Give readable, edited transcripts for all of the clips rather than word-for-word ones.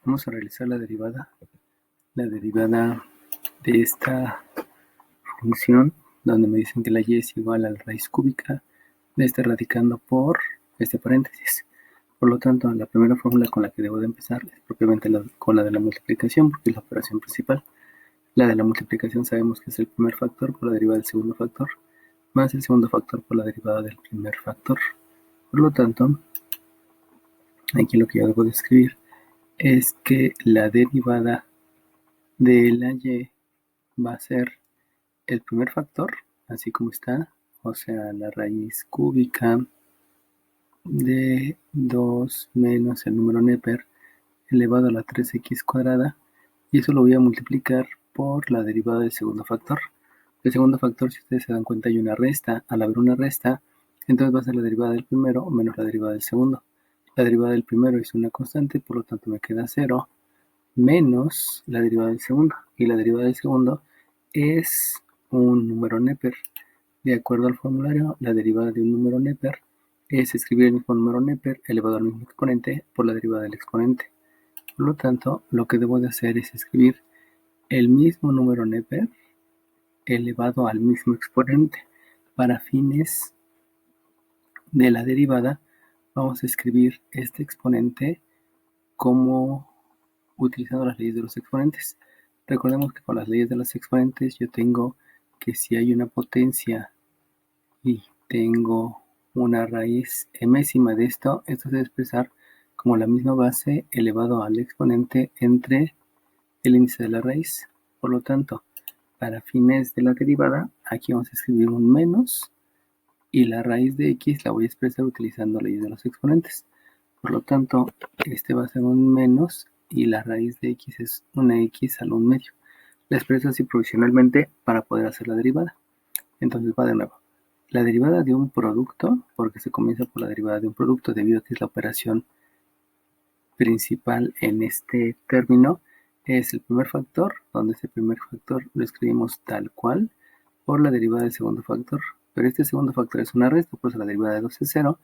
Vamos a realizar la derivada de esta función, donde me dicen que la y es igual a la raíz cúbica de este radicando por este paréntesis. Por lo tanto, la primera fórmula con la que debo de empezar es propiamente con la de la multiplicación, porque es la operación principal. La de la multiplicación sabemos que es el primer factor por la derivada del segundo factor, más el segundo factor por la derivada del primer factor. Por lo tanto, aquí lo que yo debo de escribir es que la derivada de la y va a ser el primer factor, así como está, o sea, la raíz cúbica de 2 menos el número Neper elevado a la 3x cuadrada, y eso lo voy a multiplicar por la derivada del segundo factor. El segundo factor, si ustedes se dan cuenta, hay una resta. Al haber una resta, entonces va a ser la derivada del primero menos la derivada del segundo. La derivada del primero es una constante, por lo tanto me queda 0 menos la derivada del segundo. Y la derivada del segundo es un número Neper. De acuerdo al formulario, la derivada de un número Neper es escribir el mismo número Neper elevado al mismo exponente por la derivada del exponente. Por lo tanto, lo que debo de hacer es escribir el mismo número Neper elevado al mismo exponente. Para fines de la derivada, vamos a escribir este exponente como utilizando las leyes de los exponentes. Recordemos que con las leyes de los exponentes yo tengo que si hay una potencia y tengo una raíz emésima de esto se debe expresar como la misma base elevado al exponente entre el índice de la raíz. Por lo tanto, para fines de la derivada, aquí vamos a escribir un menos y la raíz de x la voy a expresar utilizando la ley de los exponentes. Por lo tanto, este va a ser un menos y la raíz de x es una x al 1 medio. La expreso así provisionalmente para poder hacer la derivada. Entonces va de nuevo. La derivada de un producto, porque se comienza por la derivada de un producto debido a que es la operación principal en este término, es el primer factor, donde ese primer factor lo escribimos tal cual por la derivada del segundo factor. Pero este segundo factor es una resta, por eso la derivada de 2 es 0,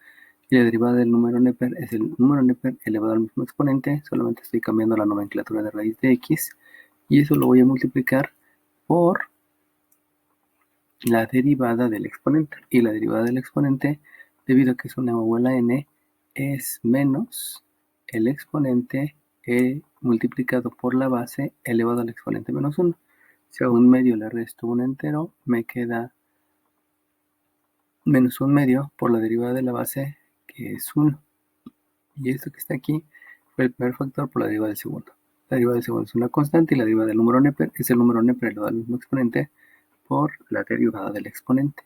y la derivada del número Neper es el número Neper elevado al mismo exponente, solamente estoy cambiando la nomenclatura de raíz de x, y eso lo voy a multiplicar por la derivada del exponente. Y la derivada del exponente, debido a que es una igual a n, es menos el exponente multiplicado por la base elevado al exponente menos 1. Si a un medio le resto un entero, me queda menos un medio por la derivada de la base, que es 1. Y esto que está aquí fue el primer factor por la derivada del segundo. La derivada del segundo es una constante y la derivada del número Neper es el número Neper elevado al mismo exponente por la derivada del exponente.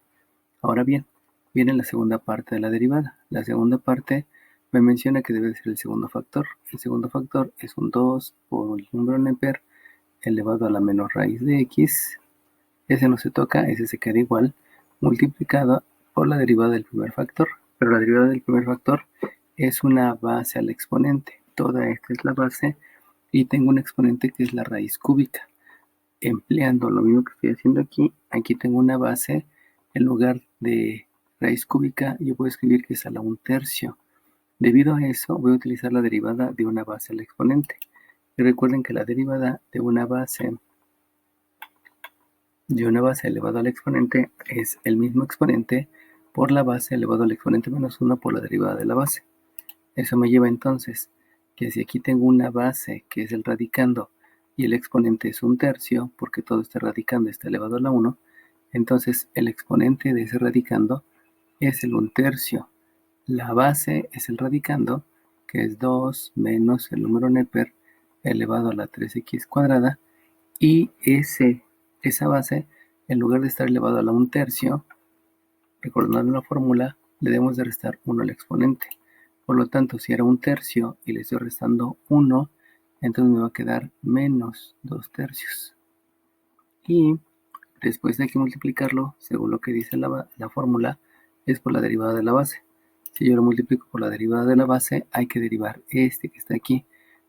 Ahora bien, viene la segunda parte de la derivada. La segunda parte me menciona que debe ser el segundo factor. El segundo factor es un 2 por el número Neper elevado a la menor raíz de x. Ese no se toca, ese se queda igual, multiplicado por la derivada del primer factor. Pero la derivada del primer factor es una base al exponente. Toda esta es la base y tengo un exponente que es la raíz cúbica. Empleando lo mismo que estoy haciendo aquí, aquí tengo una base, en lugar de raíz cúbica, yo puedo escribir que es a la 1/3. Debido a eso, voy a utilizar la derivada de una base al exponente. Y recuerden que la derivada de una base elevado al exponente es el mismo exponente por la base elevado al exponente menos 1 por la derivada de la base. Eso me lleva entonces que si aquí tengo una base que es el radicando y el exponente es 1/3, porque todo este radicando está elevado a la 1, entonces el exponente de ese radicando es el 1/3. La base es el radicando, que es 2 menos el número Neper elevado a la 3x cuadrada, y esa base, en lugar de estar elevado a la 1/3, recordando la fórmula, le debemos de restar 1 al exponente. Por lo tanto, si era 1/3 y le estoy restando 1, entonces me va a quedar menos 2/3. Y después hay que multiplicarlo, según lo que dice la fórmula, es por la derivada de la base. Si yo lo multiplico por la derivada de la base, hay que derivar este que está aquí.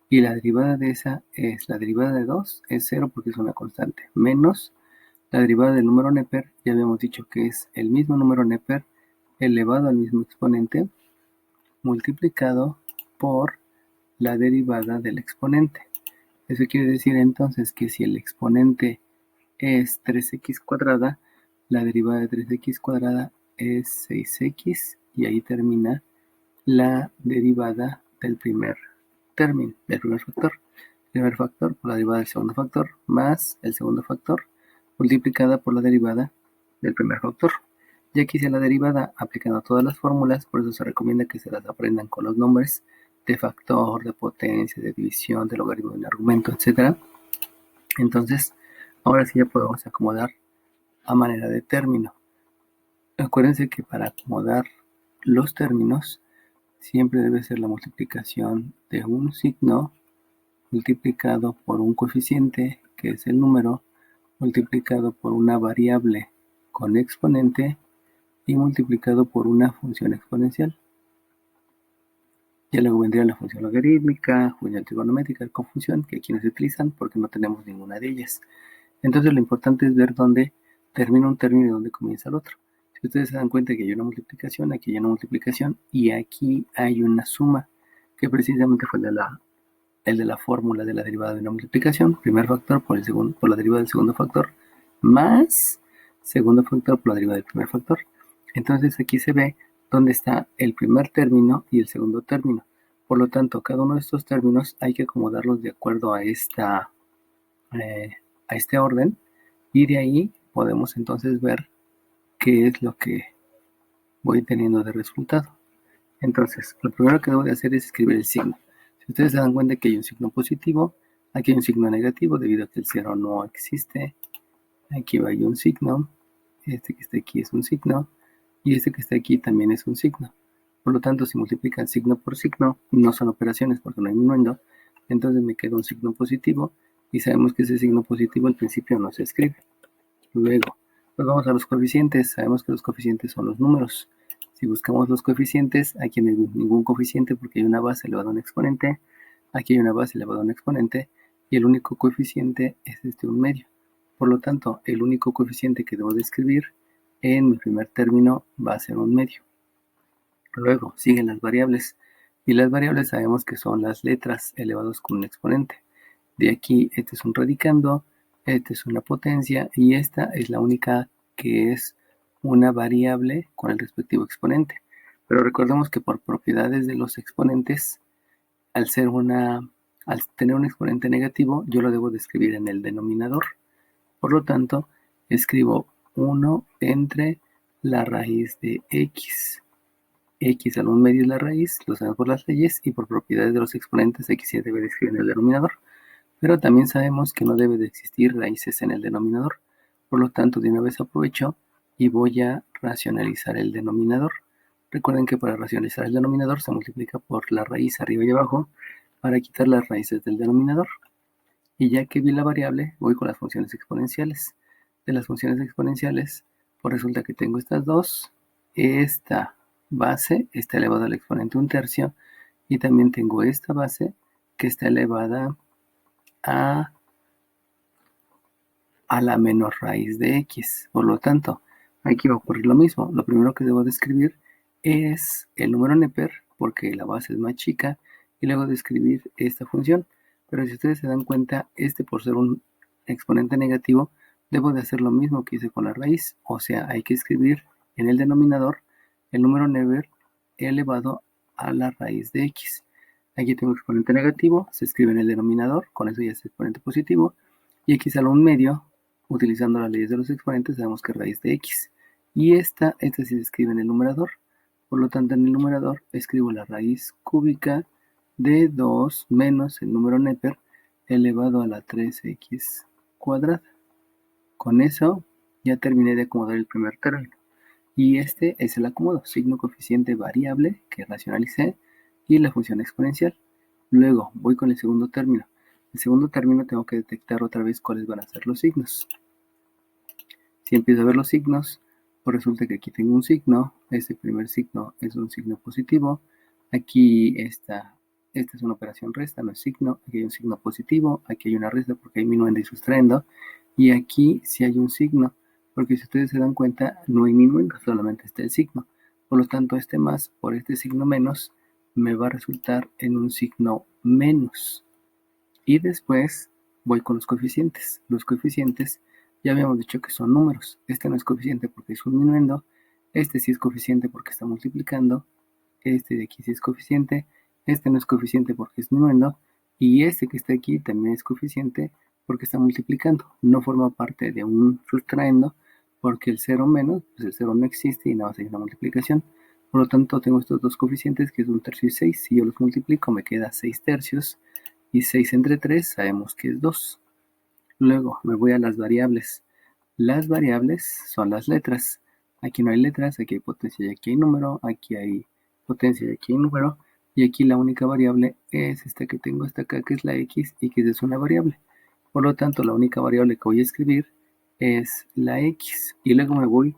Y la derivada de esa es la derivada de 2, es 0 porque es una constante, menos la derivada del número Neper, ya habíamos dicho que es el mismo número Neper elevado al mismo exponente, multiplicado por la derivada del exponente. Eso quiere decir entonces que si el exponente es 3x cuadrada, la derivada de 3x cuadrada es 6x y ahí termina la derivada del primer término, del primer factor. Primer factor por la derivada del segundo factor más el segundo factor multiplicada por la derivada del primer factor. Ya que hice la derivada aplicando todas las fórmulas, por eso se recomienda que se las aprendan con los nombres de factor, de potencia, de división, de logaritmo de un argumento, etc. Entonces, ahora sí ya podemos acomodar a manera de término. Acuérdense que para acomodar los términos siempre debe ser la multiplicación de un signo multiplicado por un coeficiente, que es el número, multiplicado por una variable con exponente y multiplicado por una función exponencial. Ya luego vendría la función logarítmica, función trigonométrica, cofunción, que aquí no se utilizan porque no tenemos ninguna de ellas. Entonces lo importante es ver dónde termina un término y dónde comienza el otro. Si ustedes se dan cuenta que hay una multiplicación, aquí hay una multiplicación y aquí hay una suma, que precisamente fue el de la fórmula de la derivada de una multiplicación, primer factor por la derivada del segundo factor, más segundo factor por la derivada del primer factor. Entonces aquí se ve dónde está el primer término y el segundo término. Por lo tanto, cada uno de estos términos hay que acomodarlos de acuerdo a este orden y de ahí podemos entonces ver qué es lo que voy teniendo de resultado. Entonces, lo primero que debo de hacer es escribir el signo. Si ustedes se dan cuenta que hay un signo positivo, aquí hay un signo negativo debido a que el 0 no existe. Aquí hay un signo, este que está aquí es un signo, y este que está aquí también es un signo. Por lo tanto, si multiplican signo por signo, no son operaciones porque no hay minuendo, entonces me queda un signo positivo, y sabemos que ese signo positivo al principio no se escribe. Luego, pues vamos a los coeficientes. Sabemos que los coeficientes son los números. Si buscamos los coeficientes, aquí no hay ningún coeficiente porque hay una base elevada a un exponente. Aquí hay una base elevada a un exponente. Y el único coeficiente es un medio. Por lo tanto, el único coeficiente que debo de escribir en mi primer término va a ser un medio. Luego siguen las variables. Y las variables sabemos que son las letras elevadas con un exponente. De aquí, este es un radicando, esta es una potencia y esta es la única que es una variable con el respectivo exponente. Pero recordemos que por propiedades de los exponentes, al tener un exponente negativo, yo lo debo de escribir en el denominador. Por lo tanto, escribo 1 entre la raíz de x. X al 1 medio es la raíz, lo sabemos por las leyes, y por propiedades de los exponentes, x se debe de escribir en el denominador. Pero también sabemos que no debe de existir raíces en el denominador. Por lo tanto, de una vez aprovecho y voy a racionalizar el denominador. Recuerden que para racionalizar el denominador se multiplica por la raíz arriba y abajo para quitar las raíces del denominador. Y ya que vi la variable, voy con las funciones exponenciales. De las funciones exponenciales, pues resulta que tengo estas dos. Esta base está elevada al exponente 1/3 y también tengo esta base que está elevada a la menor raíz de x. Por lo tanto, aquí va a ocurrir lo mismo. Lo primero que debo de escribir es el número Neper, porque la base es más chica, y luego de escribir esta función. Pero si ustedes se dan cuenta, por ser un exponente negativo, debo de hacer lo mismo que hice con la raíz. O sea, hay que escribir en el denominador el número Neper elevado a la raíz de x. Aquí tengo exponente negativo, se escribe en el denominador, con eso ya es exponente positivo, y x a la 1 medio, utilizando las leyes de los exponentes, sabemos que es raíz de x. Y esta sí se escribe en el numerador, por lo tanto en el numerador escribo la raíz cúbica de 2 menos el número Neper elevado a la 3x cuadrada. Con eso ya terminé de acomodar el primer término. Y este es el acomodo, signo coeficiente variable que racionalicé y la función exponencial. Luego voy con el segundo término. El segundo término tengo que detectar otra vez cuáles van a ser los signos. Si empiezo a ver los signos, pues resulta que aquí tengo un signo. Este primer signo es un signo positivo. Aquí esta es una operación resta, no es signo. Aquí hay un signo positivo. Aquí hay una resta porque hay minuendo y sustraendo. Y aquí sí hay un signo, porque si ustedes se dan cuenta, no hay minuendo, solamente está el signo. Por lo tanto, este más por este signo menos me va a resultar en un signo menos. Y después voy con los coeficientes. Los coeficientes ya habíamos dicho que son números. Este no es coeficiente porque es un diminuendo. Este sí es coeficiente porque está multiplicando. Este de aquí sí es coeficiente. Este no es coeficiente porque es diminuendo. Y este que está aquí también es coeficiente porque está multiplicando. No forma parte de un sustraendo porque el 0 menos, pues el 0 no existe y nada más hay una multiplicación. Por lo tanto, tengo estos dos coeficientes que es 1 tercio y 6. Si yo los multiplico, me queda 6 tercios. Y 6 entre 3 sabemos que es 2. Luego me voy a las variables. Las variables son las letras. Aquí no hay letras, aquí hay potencia y aquí hay número. Aquí hay potencia y aquí hay número. Y aquí la única variable es esta que tengo hasta acá, que es la x, y que es una variable. Por lo tanto, la única variable que voy a escribir es la x. Y luego me voy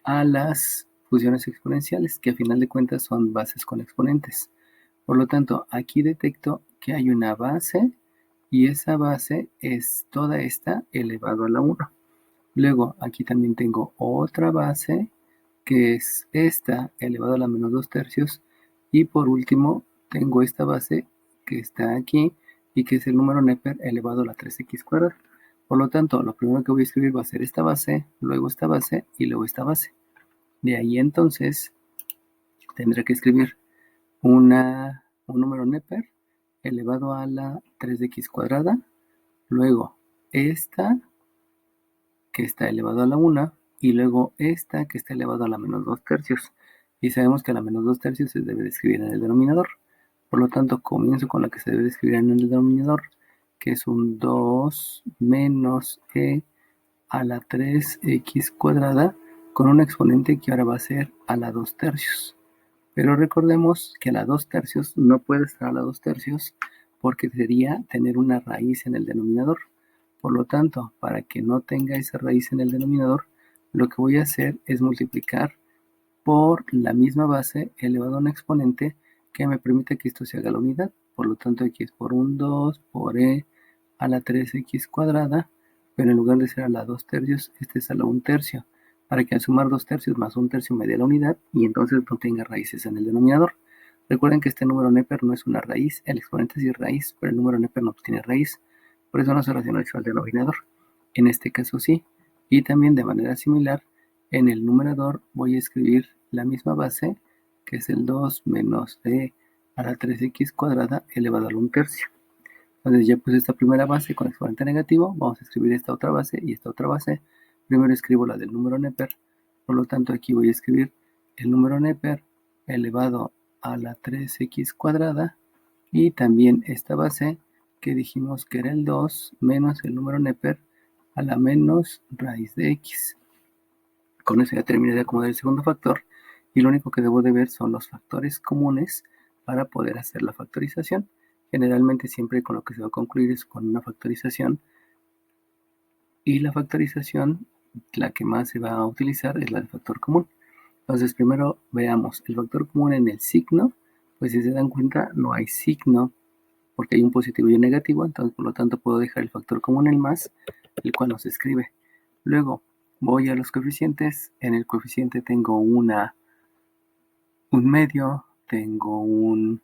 a las funciones exponenciales, que a final de cuentas son bases con exponentes. Por lo tanto, aquí detecto que hay una base y esa base es toda esta elevado a la 1. Luego, aquí también tengo otra base que es esta elevado a la menos 2 tercios. Y por último, tengo esta base que está aquí y que es el número Neper elevado a la 3x cuadrada. Por lo tanto, lo primero que voy a escribir va a ser esta base, luego esta base y luego esta base. De ahí entonces tendré que escribir un número Neper elevado a la 3x cuadrada, luego esta que está elevado a la 1 y luego esta que está elevado a la menos 2 tercios. Y sabemos que la menos 2 tercios se debe de escribir en el denominador. Por lo tanto, comienzo con la que se debe de escribir en el denominador, que es un 2 menos e a la 3x cuadrada con un exponente que ahora va a ser a la 2 tercios. Pero recordemos que la 2 tercios no puede estar a la 2 tercios porque sería tener una raíz en el denominador. Por lo tanto, para que no tenga esa raíz en el denominador, lo que voy a hacer es multiplicar por la misma base elevado a un exponente que me permite que esto se haga la unidad. Por lo tanto, aquí es por un 2 por e a la 3x cuadrada, pero en lugar de ser a la 2 tercios, este es a la 1 tercio, para que al sumar 2 tercios más 1 tercio me dé la unidad y entonces no tenga raíces en el denominador. Recuerden que este número Neper no es una raíz, el exponente sí es raíz, pero el número Neper no tiene raíz, por eso no se racionaliza al denominador. En este caso sí, y también de manera similar, en el numerador voy a escribir la misma base, que es el 2 menos e a la 3x cuadrada elevado a 1 tercio. Entonces ya puse esta primera base con exponente negativo, vamos a escribir esta otra base y esta otra base. Primero escribo la del número Neper, por lo tanto aquí voy a escribir el número Neper elevado a la 3x cuadrada y también esta base que dijimos que era el 2 menos el número Neper a la menos raíz de x. Con eso ya terminé de acomodar el segundo factor y lo único que debo de ver son los factores comunes para poder hacer la factorización. Generalmente siempre con lo que se va a concluir es con una factorización y la factorización, la que más se va a utilizar es la del factor común. Entonces primero veamos el factor común en el signo, pues si se dan cuenta no hay signo porque hay un positivo y un negativo, entonces por lo tanto puedo dejar el factor común en más, el cual no se escribe. Luego voy a los coeficientes, en el coeficiente tengo un medio, tengo un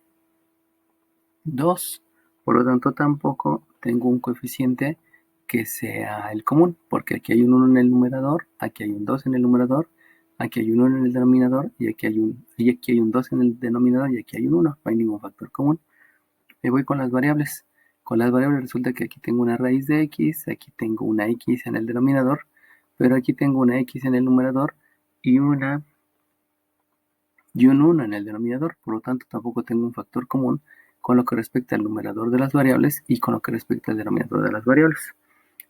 2, por lo tanto tampoco tengo un coeficiente que sea el común, porque aquí hay un 1 en el numerador, aquí hay un 2 en el numerador, aquí hay un 1 en el denominador y aquí hay un 2 en el denominador y aquí hay un 1, no hay ningún factor común. Me voy con las variables. Con las variables resulta que aquí tengo una raíz de x, aquí tengo una x en el denominador, pero aquí tengo una x en el numerador y un 1 en el denominador, por lo tanto tampoco tengo un factor común con lo que respecta al numerador de las variables y con lo que respecta al denominador de las variables.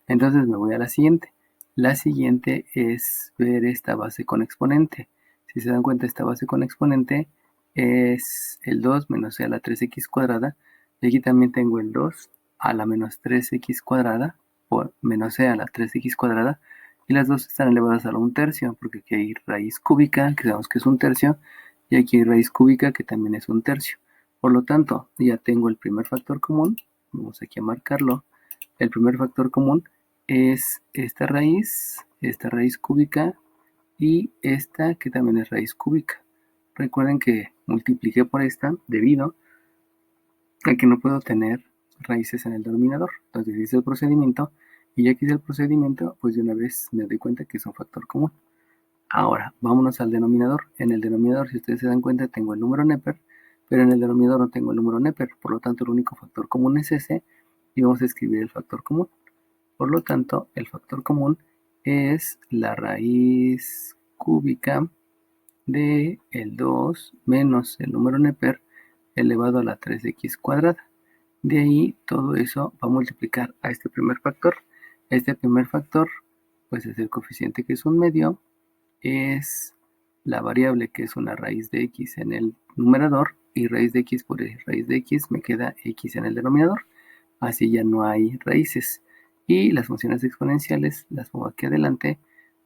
Entonces me voy a la siguiente. La siguiente es ver esta base con exponente. Si se dan cuenta, esta base con exponente es el 2 menos e a la 3x cuadrada. Y aquí también tengo el 2 a la menos 3x cuadrada por menos e a la 3x cuadrada. Y las dos están elevadas a la 1 tercio, porque aquí hay raíz cúbica, que sabemos que es 1 tercio, y aquí hay raíz cúbica, que también es 1 tercio. Por lo tanto, ya tengo el primer factor común. Vamos aquí a marcarlo. El primer factor común es esta raíz cúbica y esta que también es raíz cúbica. recuerden que multipliqué por esta debido a que no puedo tener raíces en el denominador. Entonces hice el procedimiento y ya que hice el procedimiento, pues de una vez me doy cuenta que es un factor común. Ahora, vámonos al denominador. En el denominador, si ustedes se dan cuenta, tengo el número Neper, pero en el denominador no tengo el número Neper. Por lo tanto, el único factor común es ese y vamos a escribir el factor común. Por lo tanto, el factor común es la raíz cúbica de el 2 menos el número Neper elevado a la 3x cuadrada. De ahí todo eso va a multiplicar a este primer factor. Este primer factor pues es el coeficiente que es un medio, es la variable que es una raíz de x en el numerador y raíz de x por raíz de x me queda x en el denominador. Así ya no hay raíces. Y las funciones exponenciales las pongo aquí adelante.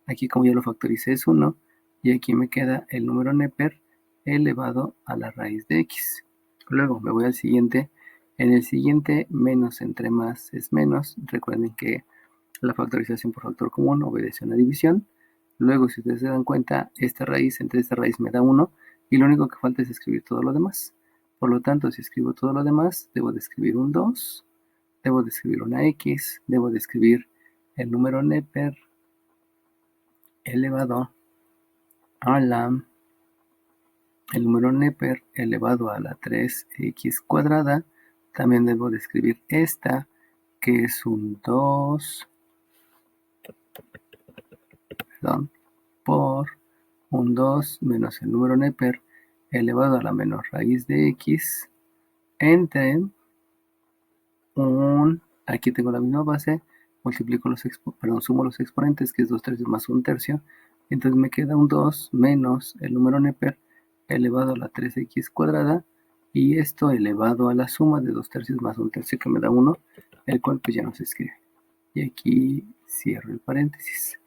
Aquí como ya lo factoricé es 1 y aquí me queda el número Neper elevado a la raíz de x. Luego me voy al siguiente. En el siguiente, menos entre más es menos. Recuerden que la factorización por factor común obedece a una división. Luego, si ustedes se dan cuenta, esta raíz entre esta raíz me da 1 y lo único que falta es escribir todo lo demás. Por lo tanto, si escribo todo lo demás, debo de escribir un 2, debo de escribir una x, debo de escribir el número Neper elevado a el número Neper elevado a la 3x cuadrada. También debo de escribir esta, que es un 2, por un 2 menos el número Neper elevado a la menor raíz de x entre aquí tengo la misma base, multiplico sumo los exponentes, que es 2 tercios más 1 tercio, entonces me queda un 2 menos el número Neper elevado a la 3x cuadrada, y esto elevado a la suma de 2 tercios más 1 tercio, que me da 1, el cual pues ya no se escribe. Y aquí cierro el paréntesis.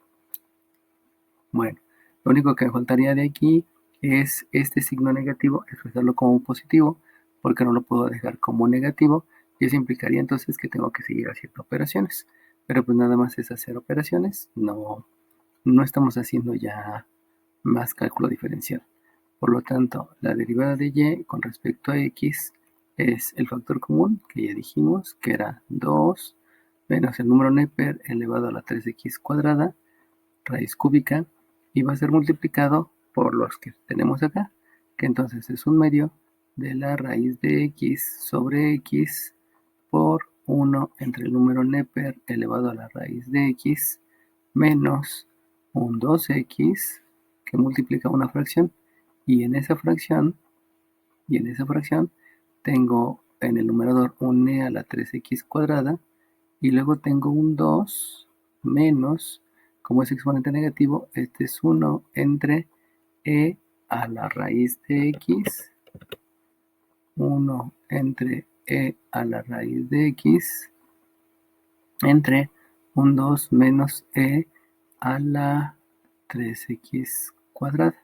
Bueno, lo único que me faltaría de aquí es este signo negativo, expresarlo como positivo, porque no lo puedo dejar como negativo, y eso implicaría entonces que tengo que seguir haciendo operaciones. Pero pues nada más es hacer operaciones, no estamos haciendo ya más cálculo diferencial. Por lo tanto, la derivada de y con respecto a x es el factor común, que ya dijimos, que era 2 menos el número Neper elevado a la 3x cuadrada, raíz cúbica, y va a ser multiplicado por los que tenemos acá, que entonces es un medio de la raíz de x sobre x por 1 entre el número Neper elevado a la raíz de x menos un 2x que multiplica una fracción, y en esa fracción tengo en el numerador un e a la 3x cuadrada y luego tengo un 2 menos, como es exponente negativo, este es 1 entre e a la raíz de x, 1 entre e a la raíz de x, entre un 2 menos e a la 3x cuadrada.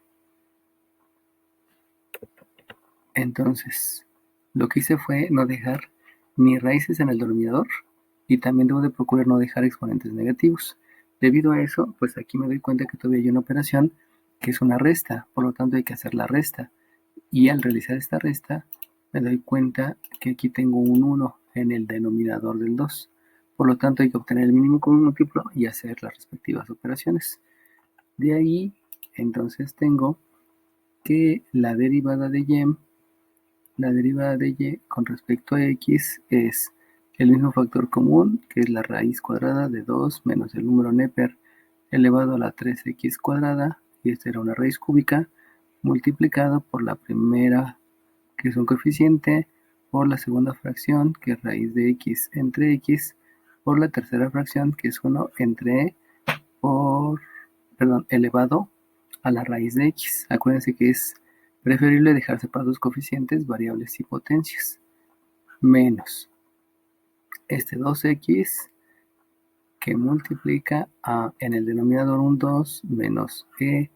Entonces, lo que hice fue no dejar ni raíces en el denominador y también debo de procurar no dejar exponentes negativos. Debido a eso, pues aquí me doy cuenta que todavía hay una operación que es una resta, por lo tanto hay que hacer la resta. Y al realizar esta resta, me doy cuenta que aquí tengo un 1 en el denominador del 2. Por lo tanto hay que obtener el mínimo común múltiplo y hacer las respectivas operaciones. De ahí, entonces tengo que la derivada de y con respecto a x es el mismo factor común, que es la raíz cuadrada de 2 menos el número Neper elevado a la 3x cuadrada, y esta era una raíz cúbica, multiplicado por la primera, que es un coeficiente, por la segunda fracción, que es raíz de x entre x, por la tercera fracción, que es 1 entre elevado a la raíz de x. Acuérdense que es preferible dejar separados coeficientes, variables y potencias, menos este 2x que multiplica en el denominador un 2 menos e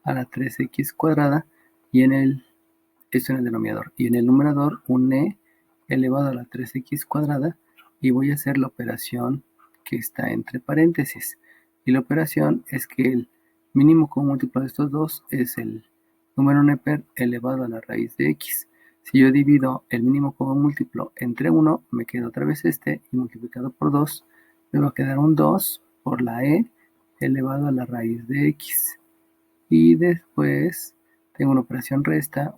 a la 3x cuadrada, y esto en el denominador, y en el numerador un e elevado a la 3x cuadrada, y voy a hacer la operación que está entre paréntesis, y la operación es que el mínimo común múltiplo de estos dos es el número neper elevado a la raíz de x. Si yo divido el mínimo común múltiplo entre 1, me queda otra vez este, y multiplicado por 2, me va a quedar un 2 por la e elevado a la raíz de x. Y después tengo una operación resta,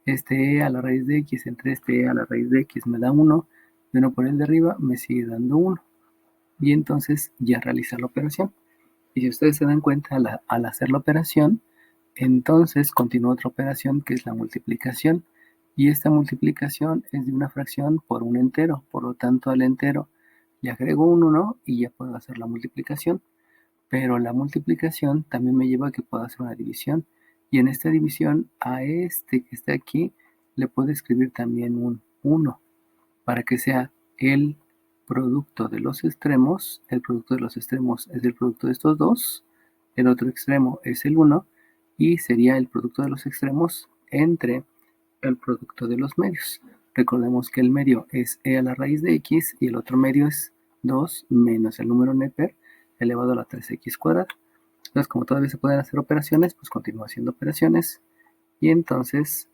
este e a la raíz de x entre este e a la raíz de x me da 1, y 1 por el de arriba me sigue dando 1. Y entonces ya realiza la operación. Y si ustedes se dan cuenta, al hacer la operación, entonces continúa otra operación que es la multiplicación. Y esta multiplicación es de una fracción por un entero. Por lo tanto, al entero le agrego un 1 y ya puedo hacer la multiplicación. Pero la multiplicación también me lleva a que pueda hacer una división. Y en esta división, a este que está aquí, le puedo escribir también un 1 para que sea el producto de los extremos. El producto de los extremos es el producto de estos dos. El otro extremo es el 1 y sería el producto de los extremos entre el producto de los medios. Recordemos que el medio es e a la raíz de x y el otro medio es 2 menos el número neper elevado a la 3x cuadrada. Entonces, como todavía se pueden hacer operaciones, pues continúo haciendo operaciones. Y entonces,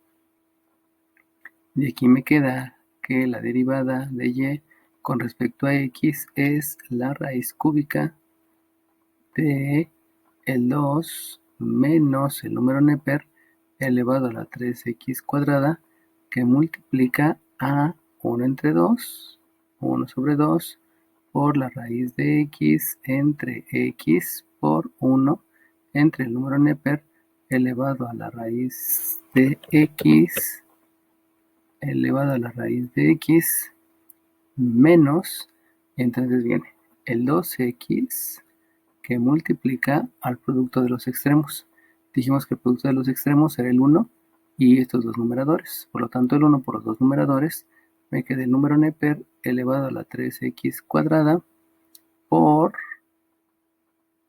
de aquí me queda que la derivada de y con respecto a x es la raíz cúbica de el 2 menos el número neper elevado a la 3x cuadrada, que multiplica a 1 entre 2, 1 sobre 2, por la raíz de x entre x por 1 entre el número neper elevado a la raíz de x elevado a la raíz de x menos, entonces viene el 2x que multiplica al producto de los extremos. Dijimos que el producto de los extremos era el 1 y estos dos numeradores. Por lo tanto, el 1 por los dos numeradores me queda el número neper elevado a la 3x cuadrada por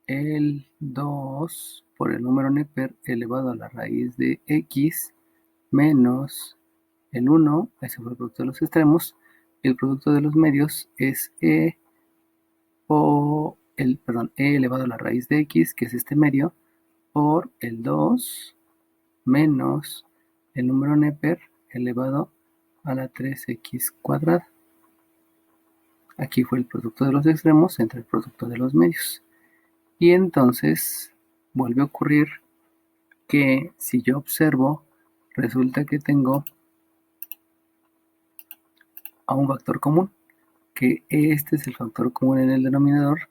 el 2 por el número neper elevado a la raíz de x menos el 1, ese fue el producto de los extremos, y el producto de los medios es e elevado a la raíz de x, que es este medio, por el 2 menos el número neper elevado a la 3x cuadrada. Aquí fue el producto de los extremos entre el producto de los medios. Y entonces vuelve a ocurrir que si yo observo, resulta que tengo a un factor común, que este es el factor común en el denominador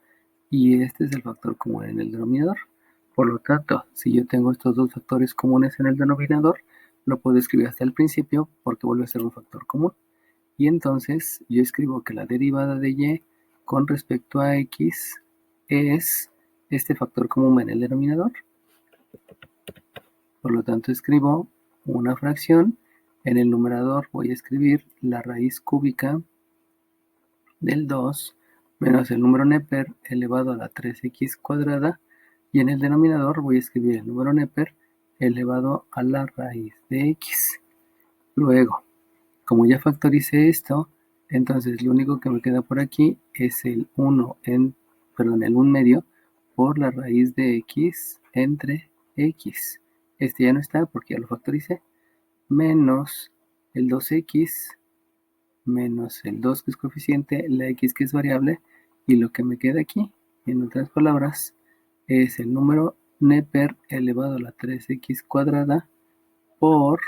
y este es el factor común en el denominador. Por lo tanto, si yo tengo estos dos factores comunes en el denominador, lo puedo escribir hasta el principio porque vuelve a ser un factor común. Y entonces yo escribo que la derivada de y con respecto a x es este factor común en el denominador. Por lo tanto, escribo una fracción. En el numerador voy a escribir la raíz cúbica del 2 menos el número neper elevado a la 3x cuadrada, y en el denominador voy a escribir el número neper elevado a la raíz de x. Luego, como ya factoricé esto, entonces lo único que me queda por aquí es el 1 el 1 medio por la raíz de x entre x. Este ya no está porque ya lo factoricé, menos el 2x menos el 2 que es coeficiente, la x que es variable, y lo que me queda aquí, en otras palabras, es el número neper elevado a la 3x cuadrada por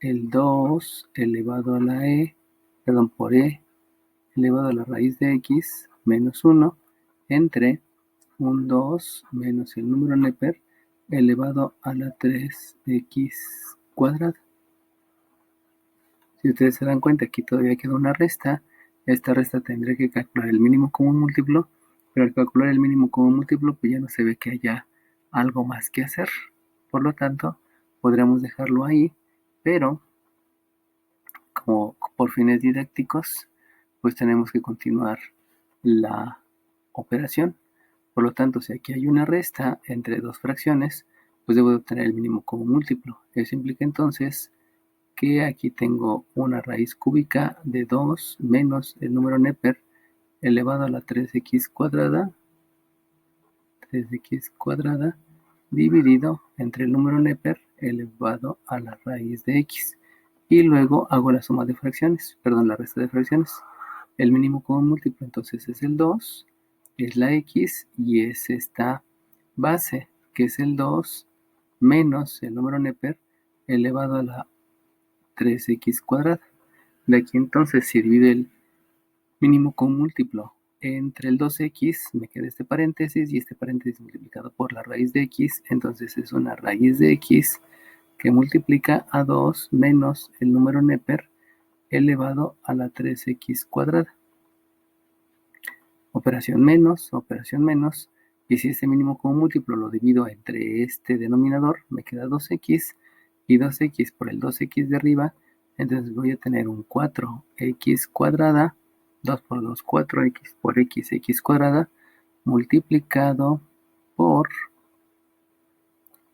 el 2 elevado a la por e elevado a la raíz de x menos 1 entre un 2 menos el número neper elevado a la 3x cuadrada. Si ustedes se dan cuenta, aquí todavía queda una resta. Esta resta tendré que calcular el mínimo común múltiplo, pero al calcular el mínimo común múltiplo, pues ya no se ve que haya algo más que hacer. Por lo tanto, podremos dejarlo ahí, pero como por fines didácticos, pues tenemos que continuar la operación. Por lo tanto, si aquí hay una resta entre dos fracciones, pues debo de obtener el mínimo común múltiplo. Eso implica entonces que aquí tengo una raíz cúbica de 2 menos el número neper elevado a la 3x cuadrada dividido entre el número Neper elevado a la raíz de x. Y luego hago la suma de fracciones, perdón, la resta de fracciones. El mínimo común múltiplo entonces es el 2, es la x y es esta base, que es el 2 menos el número Neper elevado a la 3x cuadrada. De aquí entonces, si divido el mínimo común múltiplo entre el 2x, me queda este paréntesis y este paréntesis multiplicado por la raíz de x, entonces es una raíz de x que multiplica a 2 menos el número Neper elevado a la 3x cuadrada. Operación menos, y si este mínimo común múltiplo lo divido entre este denominador, me queda 2x, y 2x por el 2x de arriba, entonces voy a tener un 4x cuadrada, 2 por 2, 4x por x cuadrada, multiplicado por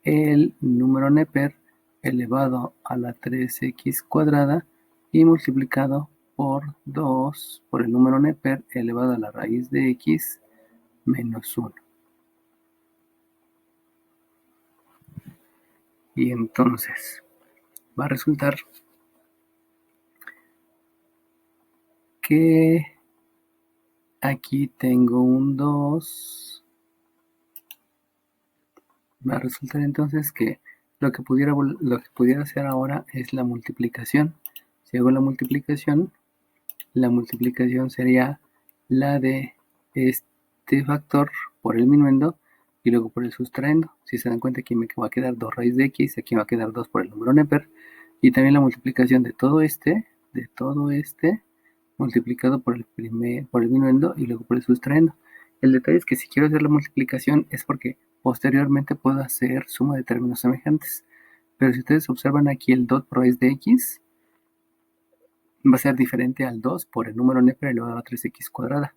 el número Neper elevado a la 3x cuadrada y multiplicado por 2 por el número Neper elevado a la raíz de x menos 1. Y entonces va a resultar que aquí tengo un 2. Va a resultar entonces que lo que pudiera hacer ahora es la multiplicación. Si hago la multiplicación sería la de este factor por el minuendo y luego por el sustraendo. Si se dan cuenta, aquí me va a quedar 2 raíz de x, aquí va a quedar 2 por el número Neper, y también la multiplicación de todo este multiplicado por el minuendo y luego por el sustraendo. El detalle es que si quiero hacer la multiplicación es porque posteriormente puedo hacer suma de términos semejantes. Pero si ustedes observan aquí, el 2 por raíz de x va a ser diferente al 2 por el número Neper elevado a la 3x cuadrada.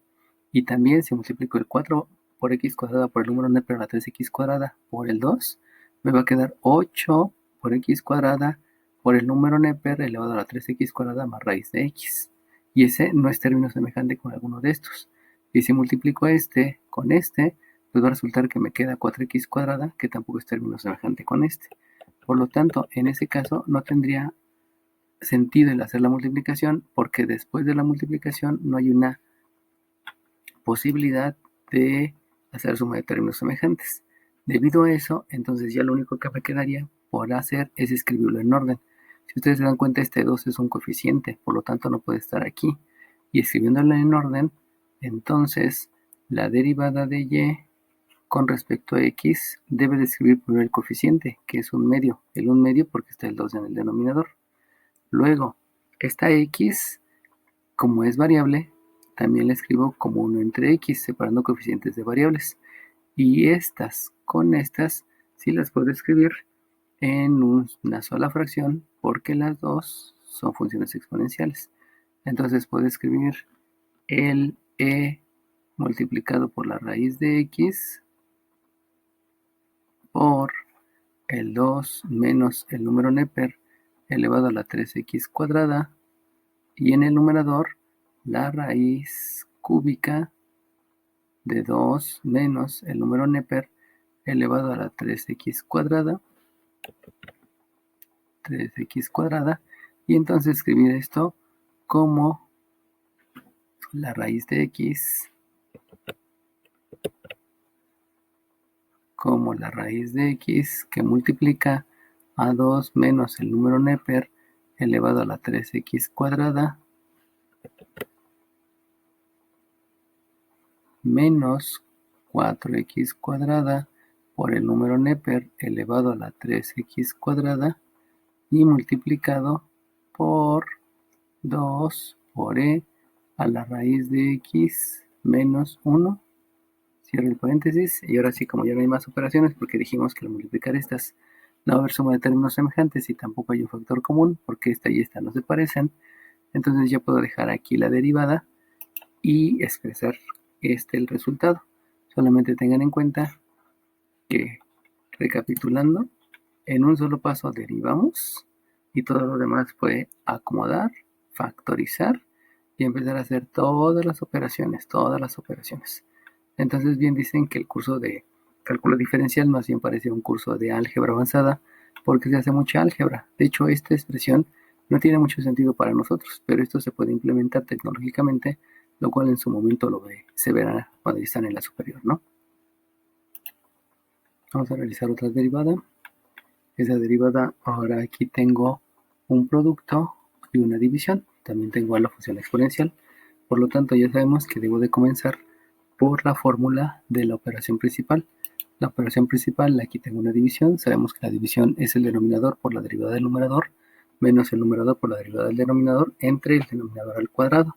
Y también si multiplico el 4 por x cuadrada por el número Neper a la 3x cuadrada por el 2, me va a quedar 8 por x cuadrada por el número Neper elevado a la 3x cuadrada más raíz de x. Y ese no es término semejante con alguno de estos. Y si multiplico este con este, pues va a resultar que me queda 4x cuadrada, que tampoco es término semejante con este. Por lo tanto, en ese caso no tendría sentido el hacer la multiplicación, porque después de la multiplicación no hay una posibilidad de hacer suma de términos semejantes. Debido a eso, entonces ya lo único que me quedaría por hacer es escribirlo en orden. Si ustedes se dan cuenta, este 2 es un coeficiente, por lo tanto no puede estar aquí. Y escribiéndolo en orden, entonces la derivada de y con respecto a x debe de escribir primero el coeficiente, que es un medio. El 1 medio porque está el 2 en el denominador. Luego, esta x, como es variable, también la escribo como 1 entre x, separando coeficientes de variables. Y estas con estas sí las puedo escribir en una sola fracción, porque las dos son funciones exponenciales. Entonces puedo escribir el e multiplicado por la raíz de x por el 2 menos el número Neper elevado a la 3x cuadrada, y en el numerador la raíz cúbica de 2 menos el número Neper elevado a la 3x cuadrada, y entonces escribir esto como la raíz de x que multiplica a 2 menos el número Neper elevado a la 3x cuadrada menos 4x cuadrada por el número Neper elevado a la 3x cuadrada y multiplicado por 2 por e a la raíz de x menos 1. Cierro el paréntesis. Y ahora sí, como ya no hay más operaciones, porque dijimos que al multiplicar estas no va a haber suma de términos semejantes y tampoco hay un factor común, porque esta y esta no se parecen, entonces ya puedo dejar aquí la derivada y expresar el resultado. Solamente tengan en cuenta que, recapitulando, en un solo paso derivamos y todo lo demás fue acomodar, factorizar y empezar a hacer todas las operaciones. Entonces bien dicen que el curso de cálculo diferencial más bien parece un curso de álgebra avanzada porque se hace mucha álgebra. De hecho, esta expresión no tiene mucho sentido para nosotros, pero esto se puede implementar tecnológicamente, lo cual en su momento se verá cuando están en la superior, ¿no? Vamos a realizar otra derivada. Esa derivada, ahora aquí tengo un producto y una división. También tengo la función exponencial. Por lo tanto, ya sabemos que debo de comenzar por la fórmula de la operación principal. La operación principal, aquí tengo una división. Sabemos que la división es el denominador por la derivada del numerador menos el numerador por la derivada del denominador entre el denominador al cuadrado.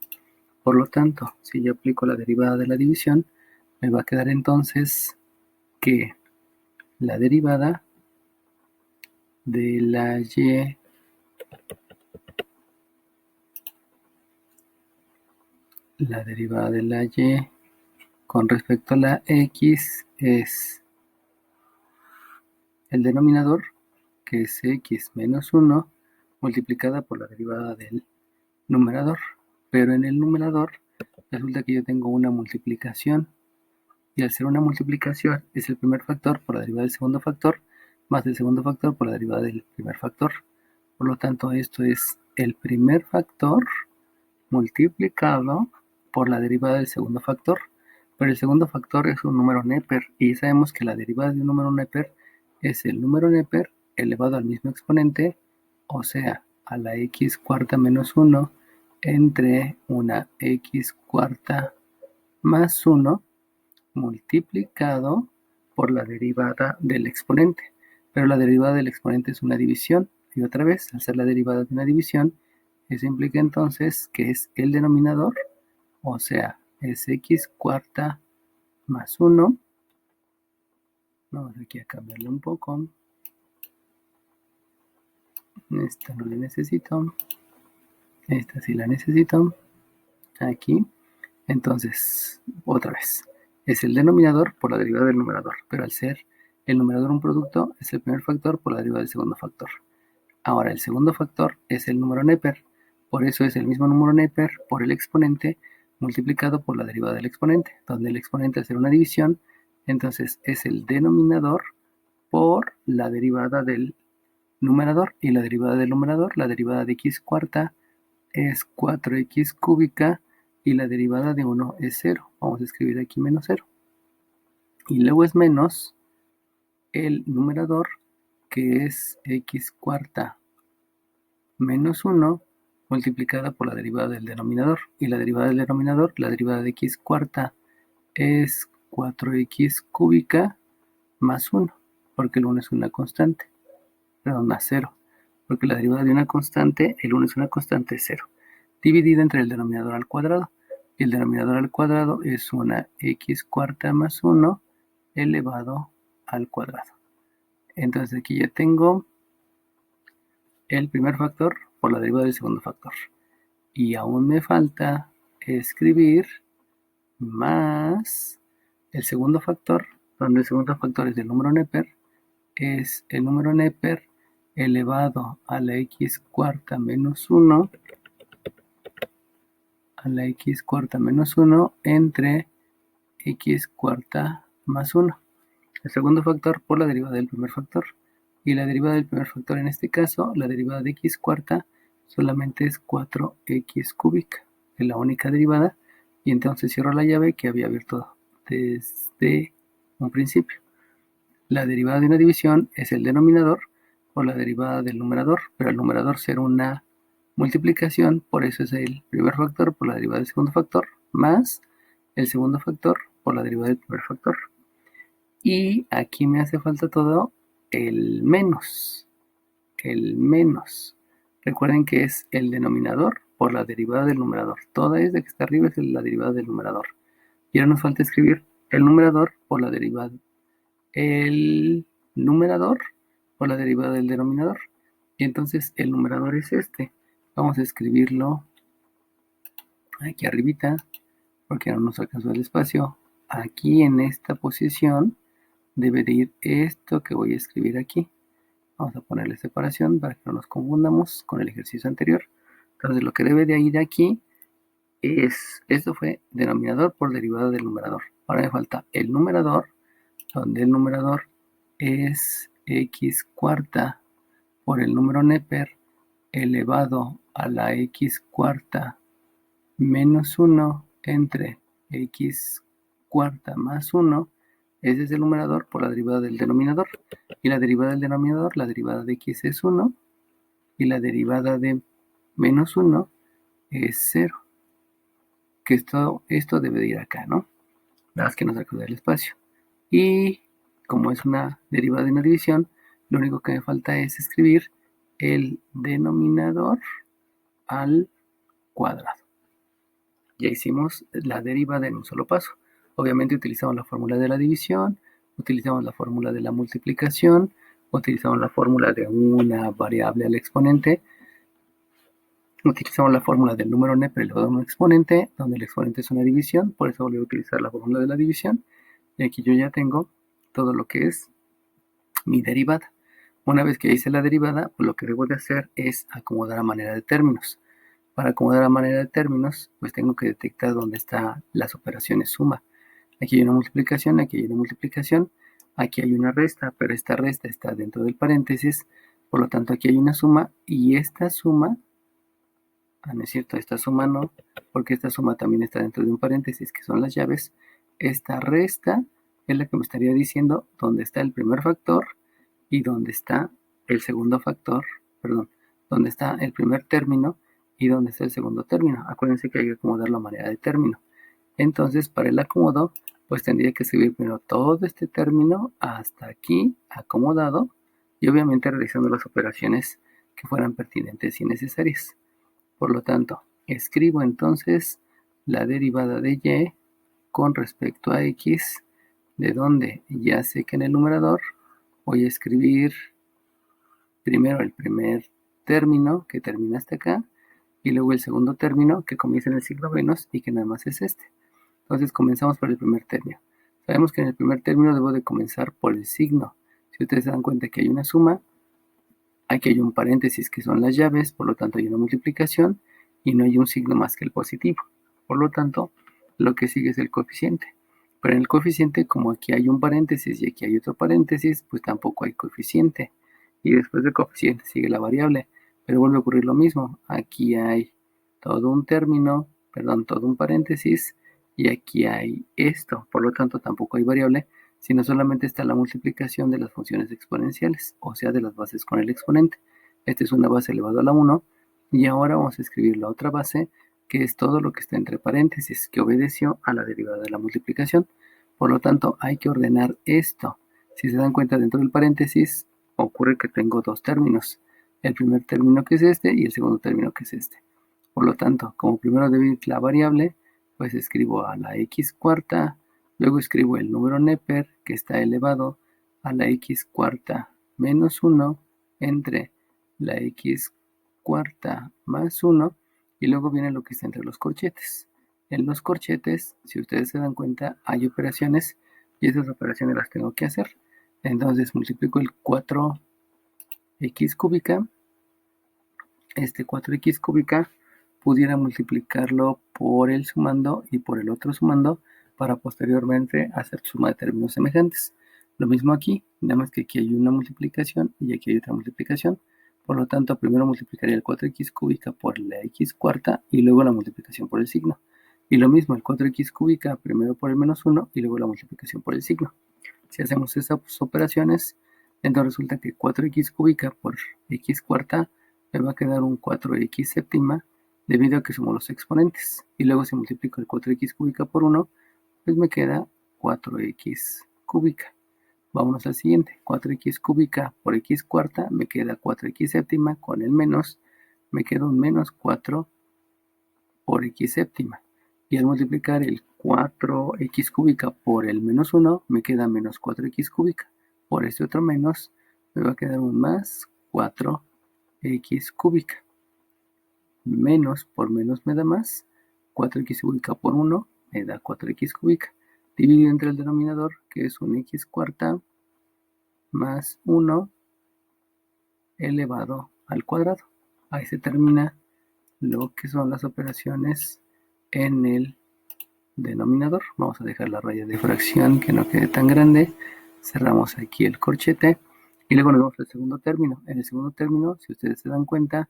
Por lo tanto, si yo aplico la derivada de la división, me va a quedar entonces que la derivada de la y con respecto a la x es el denominador, que es x menos 1, multiplicada por la derivada del numerador. Pero en el numerador resulta que yo tengo una multiplicación, y al ser una multiplicación es el primer factor por la derivada del segundo factor, más el segundo factor por la derivada del primer factor. Por lo tanto, esto es el primer factor multiplicado por la derivada del segundo factor. Pero el segundo factor es un número Neper, y sabemos que la derivada de un número Neper es el número Neper elevado al mismo exponente, o sea, a la x cuarta menos 1 entre una x cuarta más 1 multiplicado por la derivada del exponente. Pero la derivada del exponente es una división, y otra vez, al ser la derivada de una división, eso implica entonces que es el denominador, o sea, es x cuarta más 1. Vamos aquí a cambiarle un poco. Esta no la necesito. Esta sí la necesito. Aquí. Entonces, otra vez. Es el denominador por la derivada del numerador. Pero al ser el numerador un producto, es el primer factor por la derivada del segundo factor. Ahora, el segundo factor es el número Neper. Por eso es el mismo número Neper por el exponente multiplicado por la derivada del exponente, donde el exponente al ser una división, entonces es el denominador por la derivada del numerador, y la derivada del numerador, la derivada de x cuarta es 4x cúbica, y la derivada de 1 es 0. Vamos a escribir aquí menos 0. Y luego es menos el numerador, que es x cuarta menos 1 multiplicada por la derivada del denominador. Y la derivada del denominador, la derivada de x cuarta es 4x cúbica más 1, porque el 1 es una constante. Perdón, más 0, porque la derivada de una constante, el 1 es una constante, 0, dividida entre el denominador al cuadrado. Y el denominador al cuadrado es una x cuarta más 1 elevado al cuadrado. Entonces aquí ya tengo el primer factor por la derivada del segundo factor. Y aún me falta escribir más el segundo factor, donde el segundo factor es el número Neper, es el número Neper elevado a la x cuarta menos 1 entre x cuarta más 1. El segundo factor por la derivada del primer factor. Y la derivada del primer factor, en este caso, la derivada de x cuarta solamente es 4x cúbica. Es la única derivada. Y entonces cierro la llave que había abierto desde un principio. La derivada de una división es el denominador por la derivada del numerador, pero el numerador será una multiplicación, por eso es el primer factor por la derivada del segundo factor, más el segundo factor por la derivada del primer factor. Y aquí me hace falta todo el menos. El menos. Recuerden que es el denominador por la derivada del numerador. Toda esta que está arriba es la derivada del numerador. Y ahora nos falta escribir el numerador por la derivada. El numerador por la derivada del denominador. Y entonces el numerador es este. Vamos a escribirlo aquí arribita, porque no nos alcanzó el espacio. Aquí en esta posición debe de ir esto que voy a escribir aquí. Vamos a ponerle separación para que no nos confundamos con el ejercicio anterior. Entonces lo que debe de ir aquí es, esto fue denominador por derivada del numerador. Ahora me falta el numerador donde el numerador es x cuarta por el número Neper elevado a la x cuarta menos 1 entre x cuarta más 1, ese es el numerador por la derivada del denominador. Y la derivada del denominador, la derivada de x es 1 y la derivada de menos 1 es 0. Que esto debe de ir acá, ¿no? Nada más que nos sacude el espacio. Y como es una derivada de una división, lo único que me falta es escribir el denominador al cuadrado. Ya hicimos la derivada en un solo paso. Obviamente utilizamos la fórmula de la división, utilizamos la fórmula de la multiplicación, utilizamos la fórmula de una variable al exponente, utilizamos la fórmula del número Neper elevado a un exponente, donde el exponente es una división, por eso voy a utilizar la fórmula de la división. Y aquí yo ya tengo todo lo que es mi derivada. Una vez que hice la derivada, pues lo que debo de hacer es acomodar a manera de términos. Para acomodar a manera de términos, pues tengo que detectar dónde están las operaciones suma. Aquí hay una multiplicación, aquí hay una multiplicación, aquí hay una resta, pero esta resta está dentro del paréntesis, por lo tanto aquí hay una suma y esta suma, no es cierto, esta suma no, porque esta suma también está dentro de un paréntesis, que son las llaves. Esta resta es la que me estaría diciendo dónde está el primer factor y dónde está el segundo factor, perdón, dónde está el primer término y dónde está el segundo término. Acuérdense que hay que acomodarlo a manera de término. Entonces, para el acomodo, pues tendría que escribir primero todo este término hasta aquí, acomodado, y obviamente realizando las operaciones que fueran pertinentes y necesarias. Por lo tanto, escribo entonces la derivada de y con respecto a x, de donde ya sé que en el numerador voy a escribir primero el primer término que termina hasta acá, y luego el segundo término que comienza en el signo menos y que nada más es este. Entonces comenzamos por el primer término. Sabemos que en el primer término debo de comenzar por el signo. Si ustedes se dan cuenta que hay una suma, aquí hay un paréntesis que son las llaves, por lo tanto hay una multiplicación y no hay un signo más que el positivo. Por lo tanto, lo que sigue es el coeficiente. Pero en el coeficiente, como aquí hay un paréntesis y aquí hay otro paréntesis, pues tampoco hay coeficiente. Y después del coeficiente sigue la variable. Pero vuelve a ocurrir lo mismo. Aquí hay todo un término, perdón, todo un paréntesis y aquí hay esto. Por lo tanto, tampoco hay variable, sino solamente está la multiplicación de las funciones exponenciales, o sea, de las bases con el exponente. Esta es una base elevado a la 1, y ahora vamos a escribir la otra base, que es todo lo que está entre paréntesis, que obedeció a la derivada de la multiplicación. Por lo tanto, hay que ordenar esto. Si se dan cuenta, dentro del paréntesis ocurre que tengo dos términos. El primer término que es este y el segundo término que es este. Por lo tanto, como primero debe ir la variable, pues escribo a la x cuarta, luego escribo el número Neper que está elevado a la x cuarta menos 1 entre la x cuarta más 1 y luego viene lo que está entre los corchetes. En los corchetes, si ustedes se dan cuenta, hay operaciones y esas operaciones las tengo que hacer. Entonces multiplico el 4x cúbica, este 4x cúbica pudiera multiplicarlo por el sumando y por el otro sumando para posteriormente hacer suma de términos semejantes. Lo mismo aquí, nada más que aquí hay una multiplicación y aquí hay otra multiplicación. Por lo tanto, primero multiplicaría el 4x cúbica por la x cuarta y luego la multiplicación por el signo. Y lo mismo, el 4x cúbica primero por el menos 1 y luego la multiplicación por el signo. Si hacemos esas operaciones, entonces resulta que 4x cúbica por x cuarta me va a quedar un 4x séptima debido a que sumo los exponentes. Y luego si multiplico el 4x cúbica por 1, pues me queda 4x cúbica. Vámonos al siguiente. 4x cúbica por x cuarta me queda 4x séptima con el menos. Me queda un menos 4 por x séptima. Y al multiplicar el 4x cúbica por el menos 1, me queda menos 4x cúbica. Por este otro menos, me va a quedar un más 4x cúbica. Menos por menos me da más. 4x cúbica por 1 me da 4x cúbica. Dividido entre el denominador, que es un x cuarta más 1 elevado al cuadrado. Ahí se termina lo que son las operaciones en el denominador. Vamos a dejar la raya de fracción que no quede tan grande cerramos aquí el corchete y luego nos vamos al segundo término. En el segundo término, si ustedes se dan cuenta,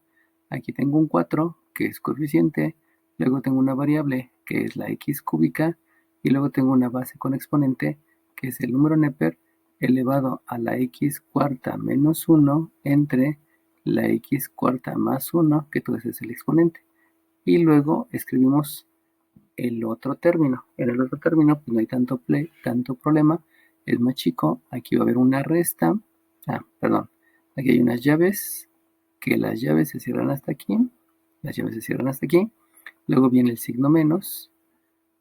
aquí tengo un 4 que es coeficiente, luego tengo una variable que es la x cúbica y luego tengo una base con exponente que es el número Neper elevado a la x cuarta menos 1 entre la x cuarta más 1, que todo ese es el exponente. Y luego escribimos el otro término. En el otro término pues no hay tanto problema, es más chico. Aquí va a haber una resta. Perdón. Aquí hay unas llaves, que las llaves se cierran hasta aquí. Las llaves se cierran hasta aquí. Luego viene el signo menos.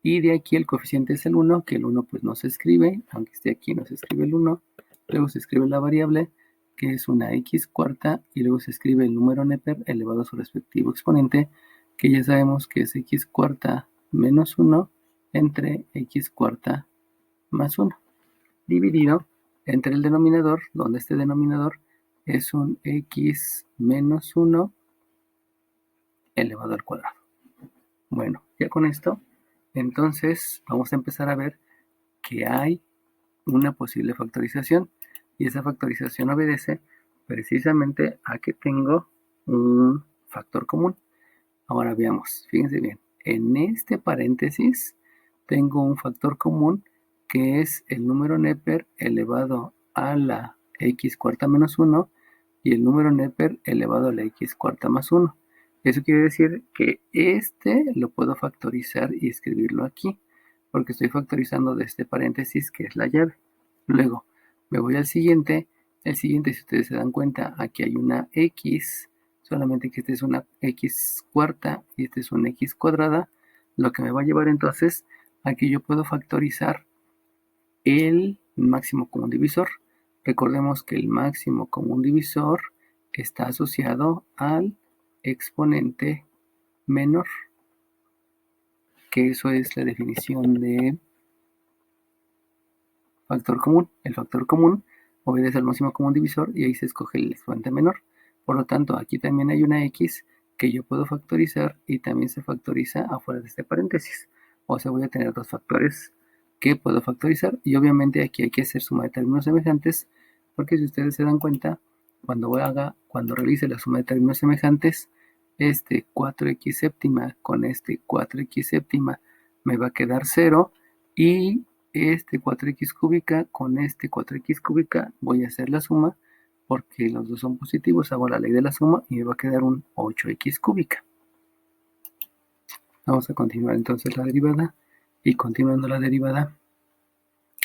Y de aquí el coeficiente es el 1, que el 1 pues no se escribe, aunque esté aquí no se escribe el 1. Luego se escribe la variable, que es una x cuarta, y luego se escribe el número Neper elevado a su respectivo exponente, que ya sabemos que es x cuarta menos 1 entre x cuarta más 1, dividido entre el denominador, donde este denominador es un x menos 1 elevado al cuadrado. Bueno, ya con esto, entonces vamos a empezar a ver que hay una posible factorización, y esa factorización obedece precisamente a que tengo un factor común. Ahora veamos, fíjense bien, en este paréntesis tengo un factor común que es el número Neper elevado a la x cuarta menos 1 y el número Neper elevado a la x cuarta más 1. Eso quiere decir que este lo puedo factorizar y escribirlo aquí, porque estoy factorizando de este paréntesis que es la llave. Luego me voy al siguiente. El siguiente, si ustedes se dan cuenta, aquí hay una x, solamente que esta es una x cuarta y esta es una x cuadrada, lo que me va a llevar entonces a que yo puedo factorizar el máximo común divisor. Recordemos que el máximo común divisor está asociado al exponente menor, que eso es la definición de factor común. El factor común obedece al máximo común divisor y ahí se escoge el exponente menor. Por lo tanto, aquí también hay una x que yo puedo factorizar y también se factoriza afuera de este paréntesis. O sea, voy a tener dos factores que puedo factorizar y obviamente aquí hay que hacer suma de términos semejantes, porque si ustedes se dan cuenta, cuando realice la suma de términos semejantes, este 4x séptima con este 4x séptima me va a quedar 0 y este 4x cúbica con este 4x cúbica voy a hacer la suma porque los dos son positivos, hago la ley de la suma y me va a quedar un 8x cúbica. Vamos a continuar entonces la derivada y continuando la derivada,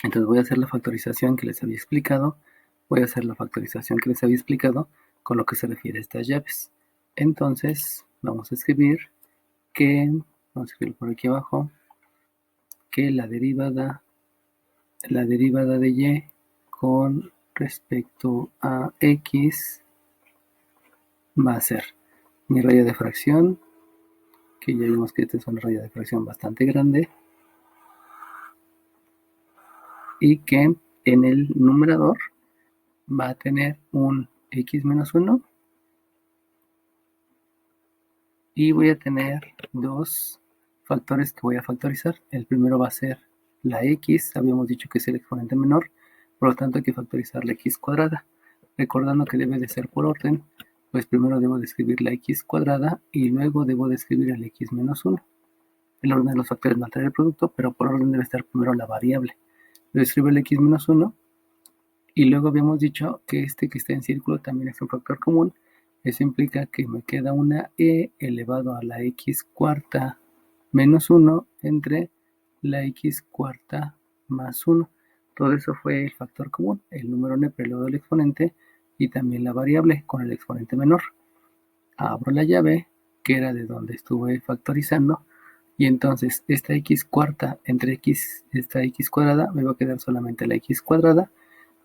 entonces voy a hacer la factorización que les había explicado, con lo que se refiere a estas llaves. Entonces vamos a escribir que, vamos a escribir por aquí abajo, que la derivada de y con respecto a x va a ser mi raya de fracción, que ya vimos que esta es una raya de fracción bastante grande, y que en el numerador va a tener un x menos 1 y voy a tener dos factores que voy a factorizar. El primero va a ser la x, habíamos dicho que es el exponente menor, por lo tanto hay que factorizar la x cuadrada. Recordando que debe de ser por orden, pues primero debo de escribir la x cuadrada y luego debo de escribir el x menos 1. El orden de los factores no altera el producto, pero por orden debe estar primero la variable. Yo escribo el x menos 1 y luego habíamos dicho que este que está en círculo también es un factor común. Eso implica que me queda una e elevado a la x cuarta menos 1 entre la x cuarta más 1. Todo eso fue el factor común, el número Neper elevado al exponente y también la variable con el exponente menor. Abro la llave, que era de donde estuve factorizando, y entonces esta x cuarta entre esta x cuadrada me va a quedar solamente la x cuadrada.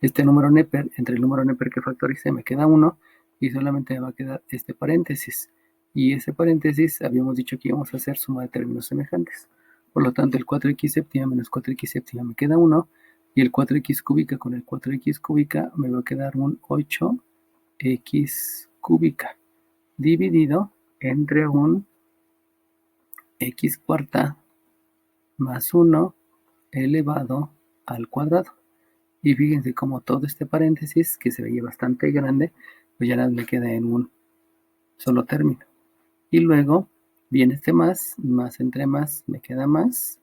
Este número Neper, entre el número Neper que factoricé me queda 1 y solamente me va a quedar este paréntesis. Y ese paréntesis habíamos dicho que íbamos a hacer suma de términos semejantes. Por lo tanto, el 4x séptima menos 4x séptima me queda 1 y el 4x cúbica con el 4x cúbica me va a quedar un 8x cúbica dividido entre un x cuarta más 1 elevado al cuadrado. Y fíjense cómo todo este paréntesis, que se veía bastante grande, pues ya me queda en un solo término. Y luego viene este más entre más, me queda más.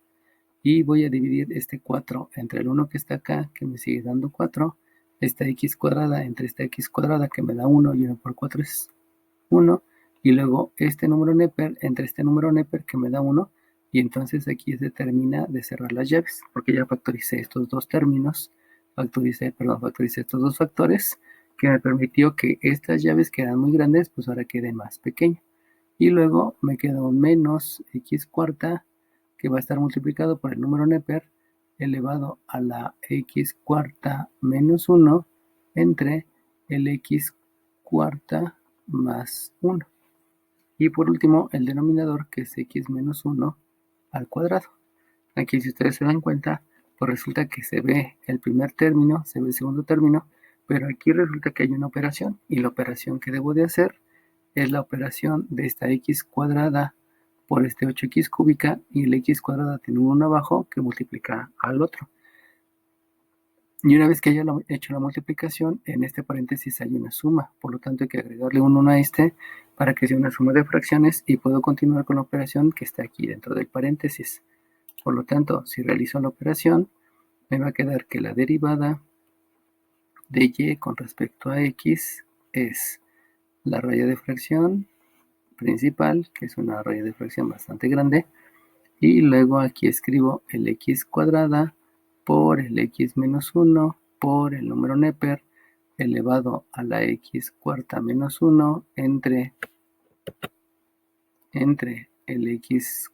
Y voy a dividir este 4 entre el 1 que está acá, que me sigue dando 4. Esta x cuadrada entre esta x cuadrada, que me da 1, y 1 por 4 es 1. Y luego este número neper entre este número neper, que me da 1. Y entonces aquí se termina de cerrar las llaves, porque ya factoricé estos dos términos, factoricé estos dos factores, que me permitió que estas llaves que eran muy grandes, pues ahora queden más pequeñas. Y luego me queda un menos x cuarta, que va a estar multiplicado por el número neper elevado a la x cuarta menos 1 entre el x cuarta más 1. Y por último, el denominador, que es x menos 1 al cuadrado. Aquí, si ustedes se dan cuenta, pues resulta que se ve el primer término, se ve el segundo término, pero aquí resulta que hay una operación, y la operación que debo de hacer es la operación de esta x cuadrada por este 8x cúbica, y el x cuadrada tiene un 1 abajo que multiplica al otro. Y una vez que haya hecho la multiplicación, en este paréntesis hay una suma, por lo tanto hay que agregarle un 1 a este para que sea una suma de fracciones, y puedo continuar con la operación que está aquí dentro del paréntesis. Por lo tanto, si realizo la operación, me va a quedar que la derivada de y con respecto a x es la raya de fracción principal, que es una raya de fracción bastante grande, y luego aquí escribo el x cuadrada por el x menos 1 por el número neper elevado a la x cuarta menos 1 entre el x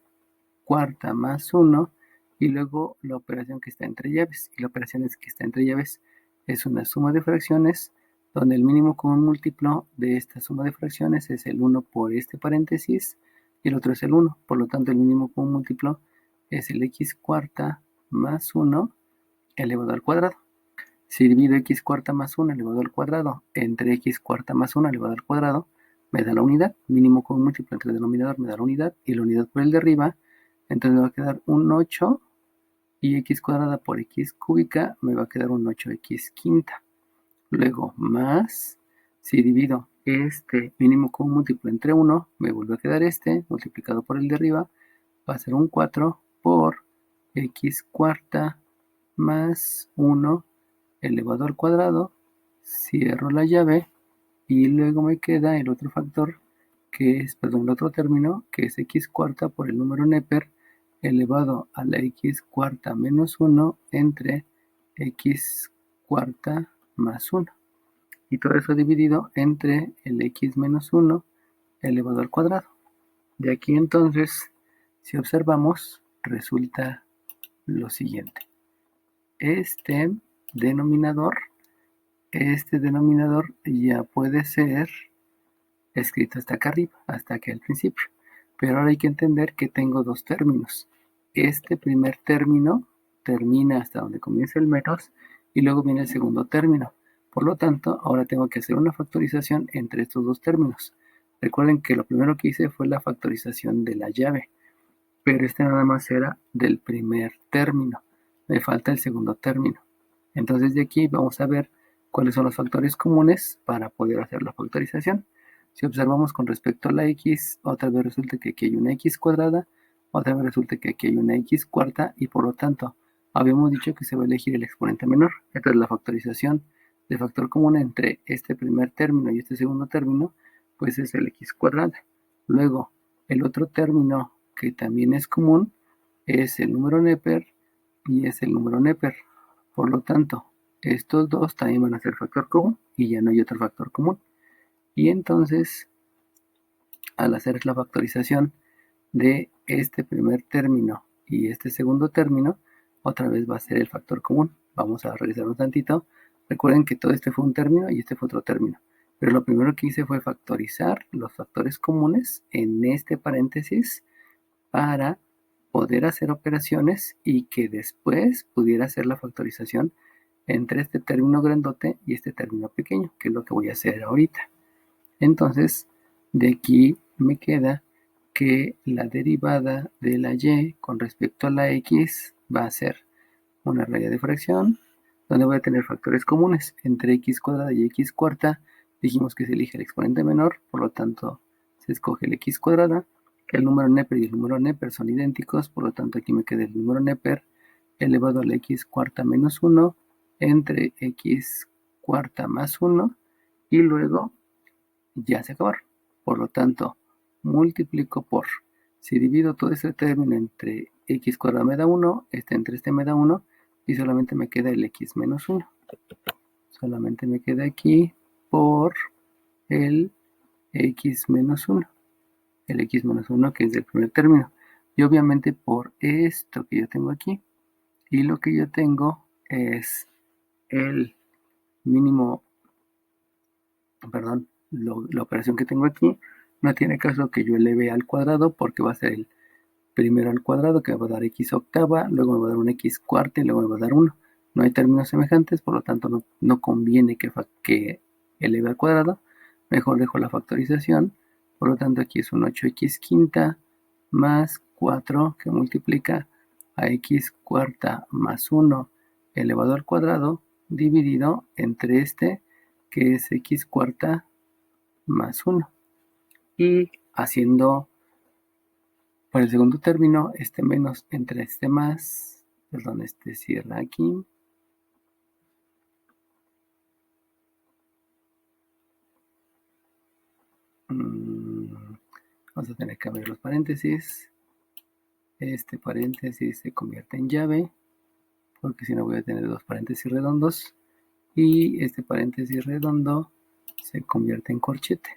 cuarta más 1, y luego la operación que está entre llaves. Y la operación que está entre llaves es una suma de fracciones, donde el mínimo común múltiplo de esta suma de fracciones es el 1 por este paréntesis, y el otro es el 1. Por lo tanto, el mínimo común múltiplo es el x cuarta más 1 elevado al cuadrado. Si divido x cuarta más 1 elevado al cuadrado entre x cuarta más 1 elevado al cuadrado, me da la unidad. Mínimo común múltiplo entre el denominador me da la unidad, y la unidad por el de arriba, entonces me va a quedar un 8, y x cuadrada por x cúbica me va a quedar un 8x quinta. Luego más, si divido este mínimo común múltiplo entre 1, me vuelve a quedar este, multiplicado por el de arriba, va a ser un 4 por x cuarta más 1 elevado al cuadrado. Cierro la llave, y luego me queda el otro factor, que es, el otro término, que es x cuarta por el número neper elevado a la x cuarta menos 1 entre x cuarta más 1. Y todo eso dividido entre el x menos 1 elevado al cuadrado. De aquí entonces, si observamos, resulta lo siguiente. Este denominador ya puede ser escrito hasta acá arriba, hasta aquí al principio. Pero ahora hay que entender que tengo dos términos. Este primer término termina hasta donde comienza el menos, y luego viene el segundo término. Por lo tanto, ahora tengo que hacer una factorización entre estos dos términos. Recuerden que lo primero que hice fue la factorización de la llave, pero este nada más era del primer término. Me falta el segundo término. Entonces de aquí vamos a ver cuáles son los factores comunes para poder hacer la factorización. Si observamos con respecto a la x, otra vez resulta que aquí hay una x cuadrada, otra vez resulta que aquí hay una x cuarta, y por lo tanto habíamos dicho que se va a elegir el exponente menor. Entonces la factorización del factor común entre este primer término y este segundo término, pues es el x cuadrada. Luego, el otro término que también es común es el número neper, y es el número neper. Por lo tanto, estos dos también van a ser factor común, y ya no hay otro factor común. Y entonces, al hacer la factorización de este primer término y este segundo término, otra vez va a ser el factor común. Vamos a revisar un tantito. Recuerden que todo este fue un término y este fue otro término. Pero lo primero que hice fue factorizar los factores comunes en este paréntesis para poder hacer operaciones, y que después pudiera hacer la factorización entre este término grandote y este término pequeño, que es lo que voy a hacer ahorita. Entonces, de aquí me queda que la derivada de la y con respecto a la x va a ser una raya de fracción donde voy a tener factores comunes entre x cuadrada y x cuarta. Dijimos que se elige el exponente menor, por lo tanto se escoge el x cuadrada. El número neper y el número neper son idénticos, por lo tanto aquí me queda el número neper elevado a la x cuarta menos 1 entre x cuarta más 1 y luego ya se acabaron. Por lo tanto, multiplico por, si divido todo este término entre x cuadrado me da 1, entre este me da 1 y solamente me queda el x menos 1. Solamente me queda aquí por el x menos 1. El x menos 1 que es del primer término. Y obviamente por esto que yo tengo aquí. Y lo que yo tengo es el mínimo, perdón, la operación que tengo aquí no tiene caso que yo eleve al cuadrado porque va a ser el primero al cuadrado que me va a dar x octava, luego me va a dar un x cuarta y luego me va a dar 1. No hay términos semejantes, por lo tanto no conviene que eleve al cuadrado. Mejor dejo la factorización. Por lo tanto aquí es un 8x quinta más 4 que multiplica a x cuarta más 1 elevado al cuadrado dividido entre este que es x cuarta más 1. Y haciendo para el segundo término, este menos entre este más, perdón, este cierra aquí. Vamos a tener que abrir los paréntesis. Este paréntesis se convierte en llave, porque si no voy a tener dos paréntesis redondos. Y este paréntesis redondo se convierte en corchete.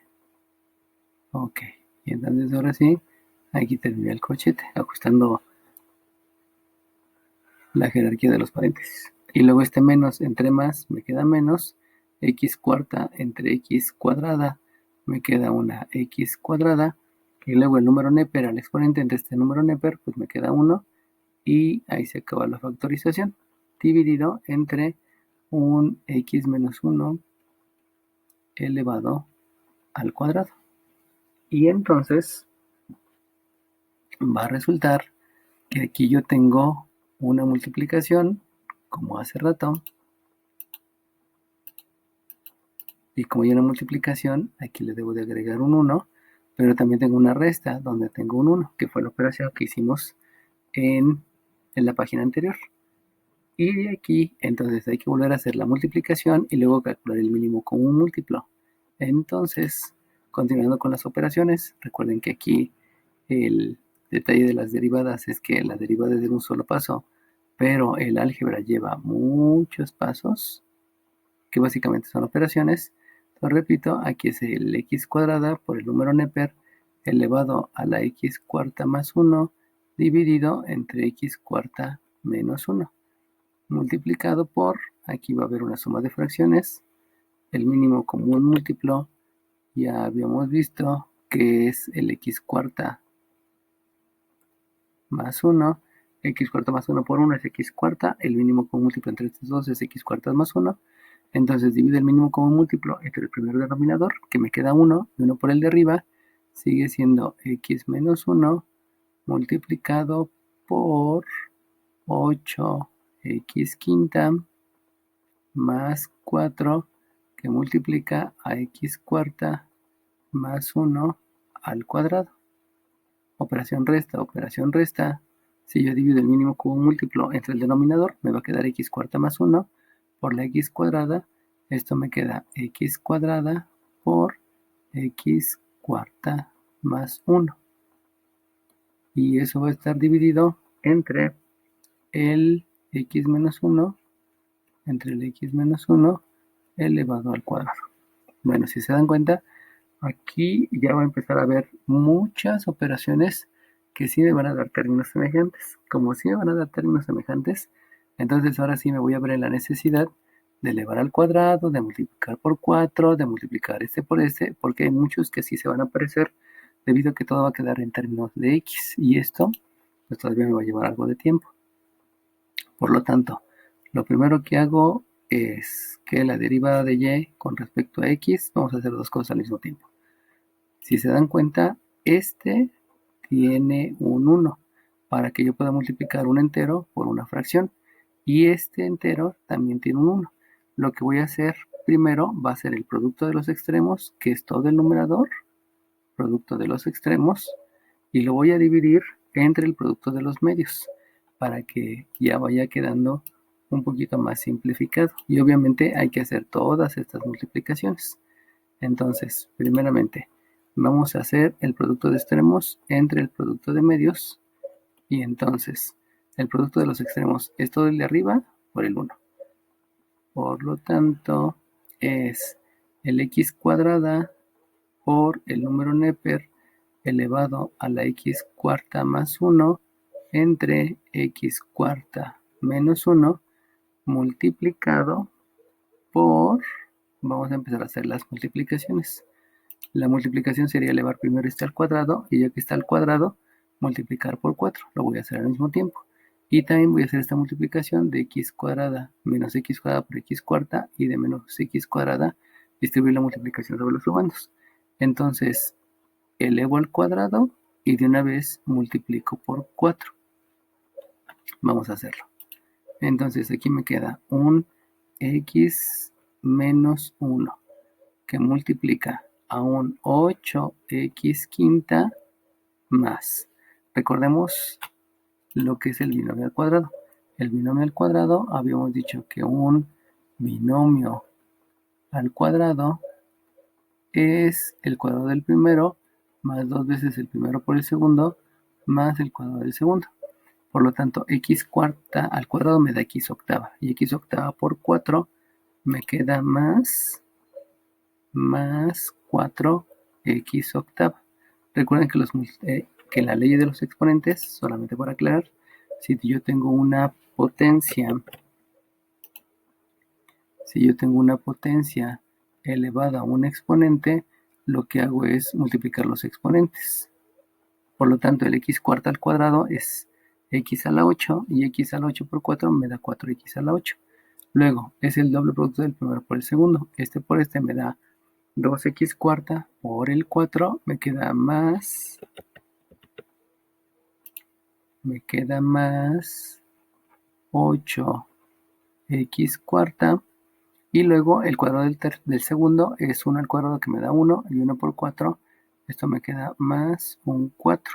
Ok, y entonces ahora sí, aquí termina el corchete, ajustando la jerarquía de los paréntesis. Y luego este menos entre más me queda menos, x cuarta entre x cuadrada me queda una x cuadrada, y luego el número neper al exponente entre este número neper, pues me queda 1, y ahí se acaba la factorización, dividido entre un x menos 1 elevado al cuadrado. Y entonces va a resultar que aquí yo tengo una multiplicación, como hace rato, y como hay una multiplicación, aquí le debo de agregar un 1, pero también tengo una resta donde tengo un 1, que fue la operación que hicimos en la página anterior. Y de aquí, entonces hay que volver a hacer la multiplicación y luego calcular el mínimo común múltiplo. Entonces, continuando con las operaciones, recuerden que aquí el detalle de las derivadas es que la derivada es de un solo paso, pero el álgebra lleva muchos pasos, que básicamente son operaciones. Lo repito, aquí es el x cuadrada por el número neper elevado a la x cuarta más 1 dividido entre x cuarta menos 1 multiplicado por, aquí va a haber una suma de fracciones, el mínimo común múltiplo ya habíamos visto que es el x cuarta más 1, x cuarta más 1 por 1 es x cuarta, el mínimo común múltiplo entre estos dos es x cuarta más 1, entonces divido el mínimo común múltiplo entre el primer denominador, que me queda 1, y 1 por el de arriba, sigue siendo x menos 1 multiplicado por 8x quinta más 4 que multiplica a x cuarta más 1 al cuadrado. Operación resta. Si yo divido el mínimo común múltiplo entre el denominador, me va a quedar x cuarta más 1 por la x cuadrada. Esto me queda x cuadrada por x cuarta más 1. Y eso va a estar dividido entre el x menos 1, entre el x menos 1 elevado al cuadrado. Bueno, si se dan cuenta, aquí ya va a empezar a haber muchas operaciones que sí me van a dar términos semejantes. Como sí me van a dar términos semejantes, entonces ahora sí me voy a ver en la necesidad de elevar al cuadrado, de multiplicar por 4, de multiplicar este por este, porque hay muchos que sí se van a aparecer debido a que todo va a quedar en términos de x, y esto pues todavía me va a llevar algo de tiempo. Por lo tanto, lo primero que hago es que la derivada de y con respecto a x, vamos a hacer dos cosas al mismo tiempo. Si se dan cuenta, este tiene un 1 para que yo pueda multiplicar un entero por una fracción. y este entero también tiene un 1. Lo que voy a hacer primero va a ser el producto de los extremos, que es todo el numerador, producto de los extremos, y lo voy a dividir entre el producto de los medios para que ya vaya quedando un poquito más simplificado. Y obviamente hay que hacer todas estas multiplicaciones. Entonces, primeramente, vamos a hacer el producto de extremos entre el producto de medios. Y entonces, el producto de los extremos es todo el de arriba por el 1. Por lo tanto, es el x cuadrada por el número Neper elevado a la x cuarta más 1 entre x cuarta menos 1 multiplicado por, vamos a empezar a hacer las multiplicaciones. La multiplicación sería elevar primero este al cuadrado, y ya que está al cuadrado, multiplicar por 4. Lo voy a hacer al mismo tiempo. Y también voy a hacer esta multiplicación de x cuadrada menos x cuadrada por x cuarta y de menos x cuadrada, distribuir la multiplicación sobre los sumandos. Entonces, elevo al cuadrado y de una vez multiplico por 4. Vamos a hacerlo. Entonces, aquí me queda un x menos 1 que multiplica a un 8x quinta más. Recordemos lo que es el binomio al cuadrado. El binomio al cuadrado habíamos dicho que un binomio al cuadrado es el cuadrado del primero más 2 veces el primero por el segundo más el cuadrado del segundo. Por lo tanto, x cuarta al cuadrado me da x octava. Y x octava por 4 me queda más 4x octava. Recuerden que en la ley de los exponentes, solamente para aclarar, si yo tengo una potencia, elevada a un exponente, lo que hago es multiplicar los exponentes. Por lo tanto, el x cuarta al cuadrado es x a la 8, y x a la 8 por 4 me da 4x a la 8. Luego, es el doble producto del primero por el segundo. Este por este me da 2x cuarta por el 4, me queda más 8x cuarta. Y luego el cuadrado del segundo es 1 al cuadrado, que me da 1, y 1 por 4, esto me queda más un 4.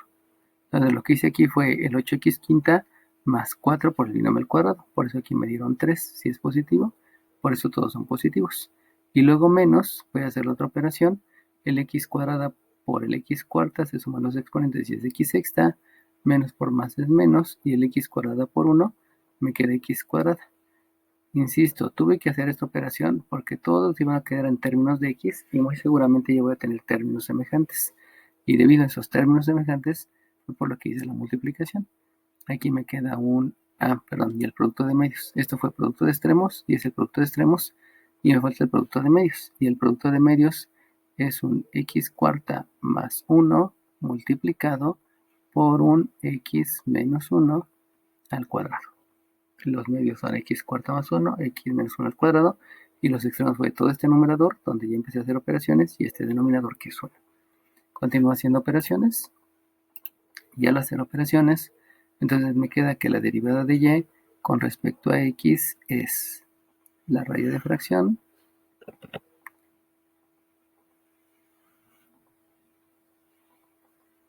Entonces lo que hice aquí fue el 8x quinta más 4 por el binomio al cuadrado. Por eso aquí me dieron 3, si es positivo. Por eso todos son positivos. Y luego menos, voy a hacer la otra operación. El x cuadrada por el x cuarta, se suman los exponentes y es x sexta. Menos por más es menos. Y el x cuadrada por 1 me queda x cuadrada. Insisto, tuve que hacer esta operación porque todos iban a quedar en términos de x y muy seguramente yo voy a tener términos semejantes. Y debido a esos términos semejantes, fue por lo que hice la multiplicación. Aquí me queda y el producto de medios. Esto fue producto de extremos y es el producto de extremos, y me falta el producto de medios. Y el producto de medios es un x cuarta más 1 multiplicado por un x menos 1 al cuadrado. Los medios son x cuarta más 1, x menos 1 al cuadrado, y los extremos fue todo este numerador, donde ya empecé a hacer operaciones, y este denominador, que es 1. Continúo haciendo operaciones, y al hacer operaciones, entonces me queda que la derivada de y con respecto a x es la raíz de fracción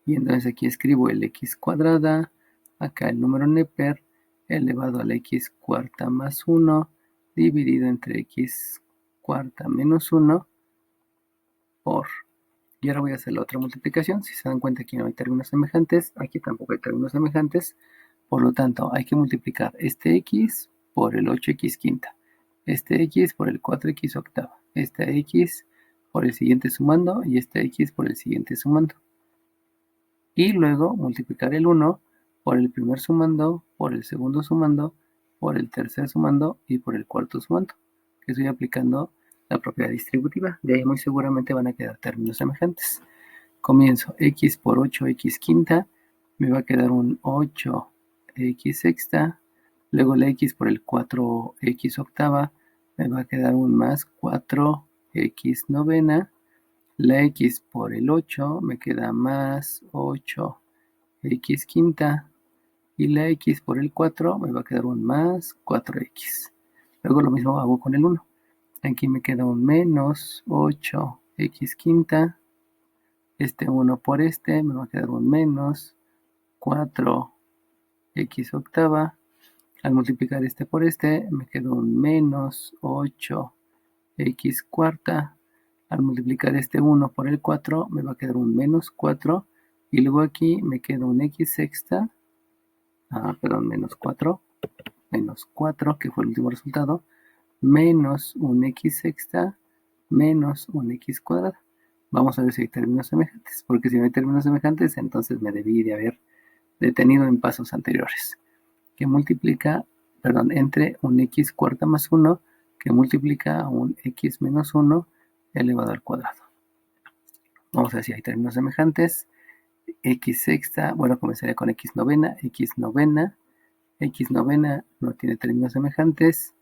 y entonces aquí escribo el x cuadrada, acá el número Neper elevado a la x cuarta más 1 dividido entre x cuarta menos 1 por. Y ahora voy a hacer la otra multiplicación. Si se dan cuenta, aquí no hay términos semejantes, aquí tampoco hay términos semejantes. Por lo tanto, hay que multiplicar este x por el 8x quinta, este x por el 4x octava, este x por el siguiente sumando y este x por el siguiente sumando. Y luego multiplicar el 1 por el primer sumando, por el segundo sumando, por el tercer sumando y por el cuarto sumando. Estoy aplicando la propiedad distributiva. De ahí muy seguramente van a quedar términos semejantes. Comienzo x por 8x quinta, me va a quedar un 8x sexta, luego la x por el 4x octava, me va a quedar un más 4x novena, la x por el 8 me queda más 8x quinta, y la x por el 4 me va a quedar un más 4x. Luego lo mismo hago con el 1. Aquí me queda un menos 8x quinta. Este 1 por este me va a quedar un menos 4x octava. Al multiplicar este por este me queda un menos 8x cuarta. Al multiplicar este 1 por el 4 me va a quedar un menos 4. Y luego aquí me queda un x sexta. Menos 4, que fue el último resultado, menos un x sexta, menos un x cuadrada. Vamos a ver si hay términos semejantes, porque si no hay términos semejantes, entonces me debí de haber detenido en pasos anteriores. Que multiplica, entre un x cuarta más 1, que multiplica a un x menos 1 elevado al cuadrado. Vamos a ver si hay términos semejantes. X sexta, bueno, comenzaría con x novena no tiene términos semejantes.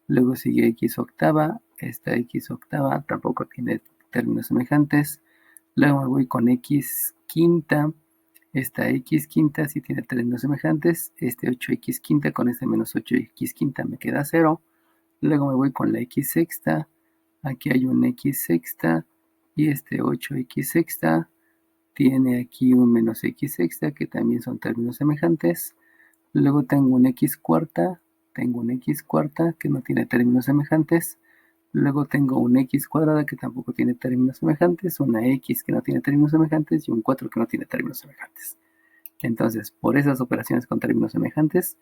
Luego sigue x octava, esta x octava tampoco tiene términos semejantes. Luego me voy con x quinta, esta x quinta sí tiene términos semejantes. Este 8x quinta con este menos 8x quinta me queda 0. Luego me voy con la x sexta, aquí hay un x sexta y este 8x sexta tiene aquí un menos x sexta que también son términos semejantes. Luego tengo un x cuarta que no tiene términos semejantes. Luego tengo un x cuadrada que tampoco tiene términos semejantes, una x que no tiene términos semejantes y un 4 que no tiene términos semejantes. Entonces, por esas operaciones con términos semejantes,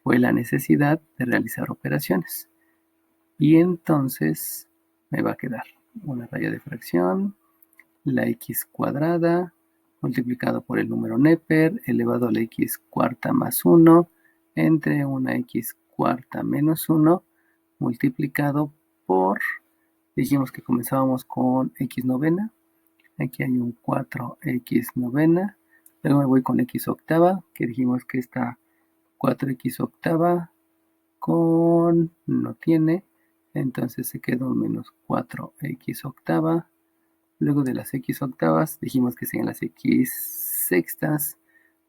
fue la necesidad de realizar operaciones. Y entonces me va a quedar una raya de fracción, la x cuadrada, multiplicado por el número Neper, elevado a la x cuarta más 1, entre una x cuarta menos 1, multiplicado por, dijimos que comenzábamos con x novena, aquí hay un 4x novena, luego me voy con x octava, que dijimos que esta 4x octava con no tiene, entonces se queda un menos 4x octava. Luego de las x octavas, dijimos que serían las x sextas.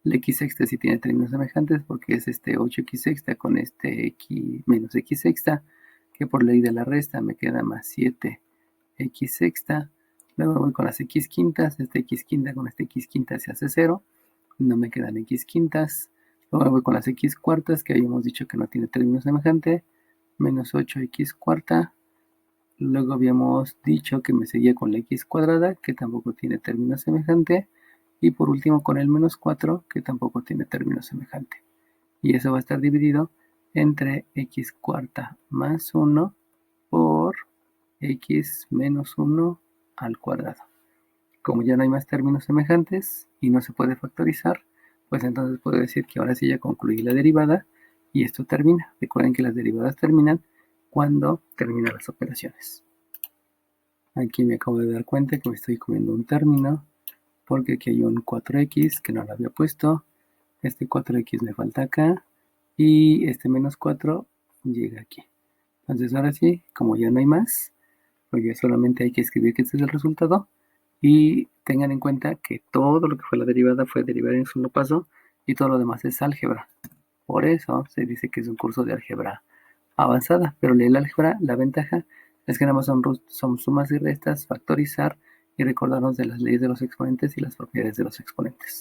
La x sexta sí tiene términos semejantes porque es este 8x sexta con este x menos x sexta, que por ley de la resta me queda más 7x sexta. Luego voy con las x quintas, esta x quinta con esta x quinta se hace 0, no me quedan x quintas. Luego voy con las x cuartas, que habíamos dicho que no tiene términos semejantes, menos 8x cuarta. Luego habíamos dicho que me seguía con la x cuadrada, que tampoco tiene término semejante. Y por último con el menos 4, que tampoco tiene término semejante. Y eso va a estar dividido entre x cuarta más 1 por x menos 1 al cuadrado. Como ya no hay más términos semejantes y no se puede factorizar, pues entonces puedo decir que ahora sí ya concluí la derivada y esto termina. Recuerden que las derivadas terminan cuando terminan las operaciones. Aquí me acabo de dar cuenta que me estoy comiendo un término porque aquí hay un 4x que no lo había puesto. Este 4x me falta acá y este menos 4 llega aquí. Entonces ahora sí, como ya no hay más, pues ya solamente hay que escribir que este es el resultado y tengan en cuenta que todo lo que fue la derivada fue derivada en un solo paso y todo lo demás es álgebra. Por eso se dice que es un curso de álgebra avanzada, pero el álgebra, la ventaja es que nada más son sumas y restas, factorizar y recordarnos de las leyes de los exponentes y las propiedades de los exponentes.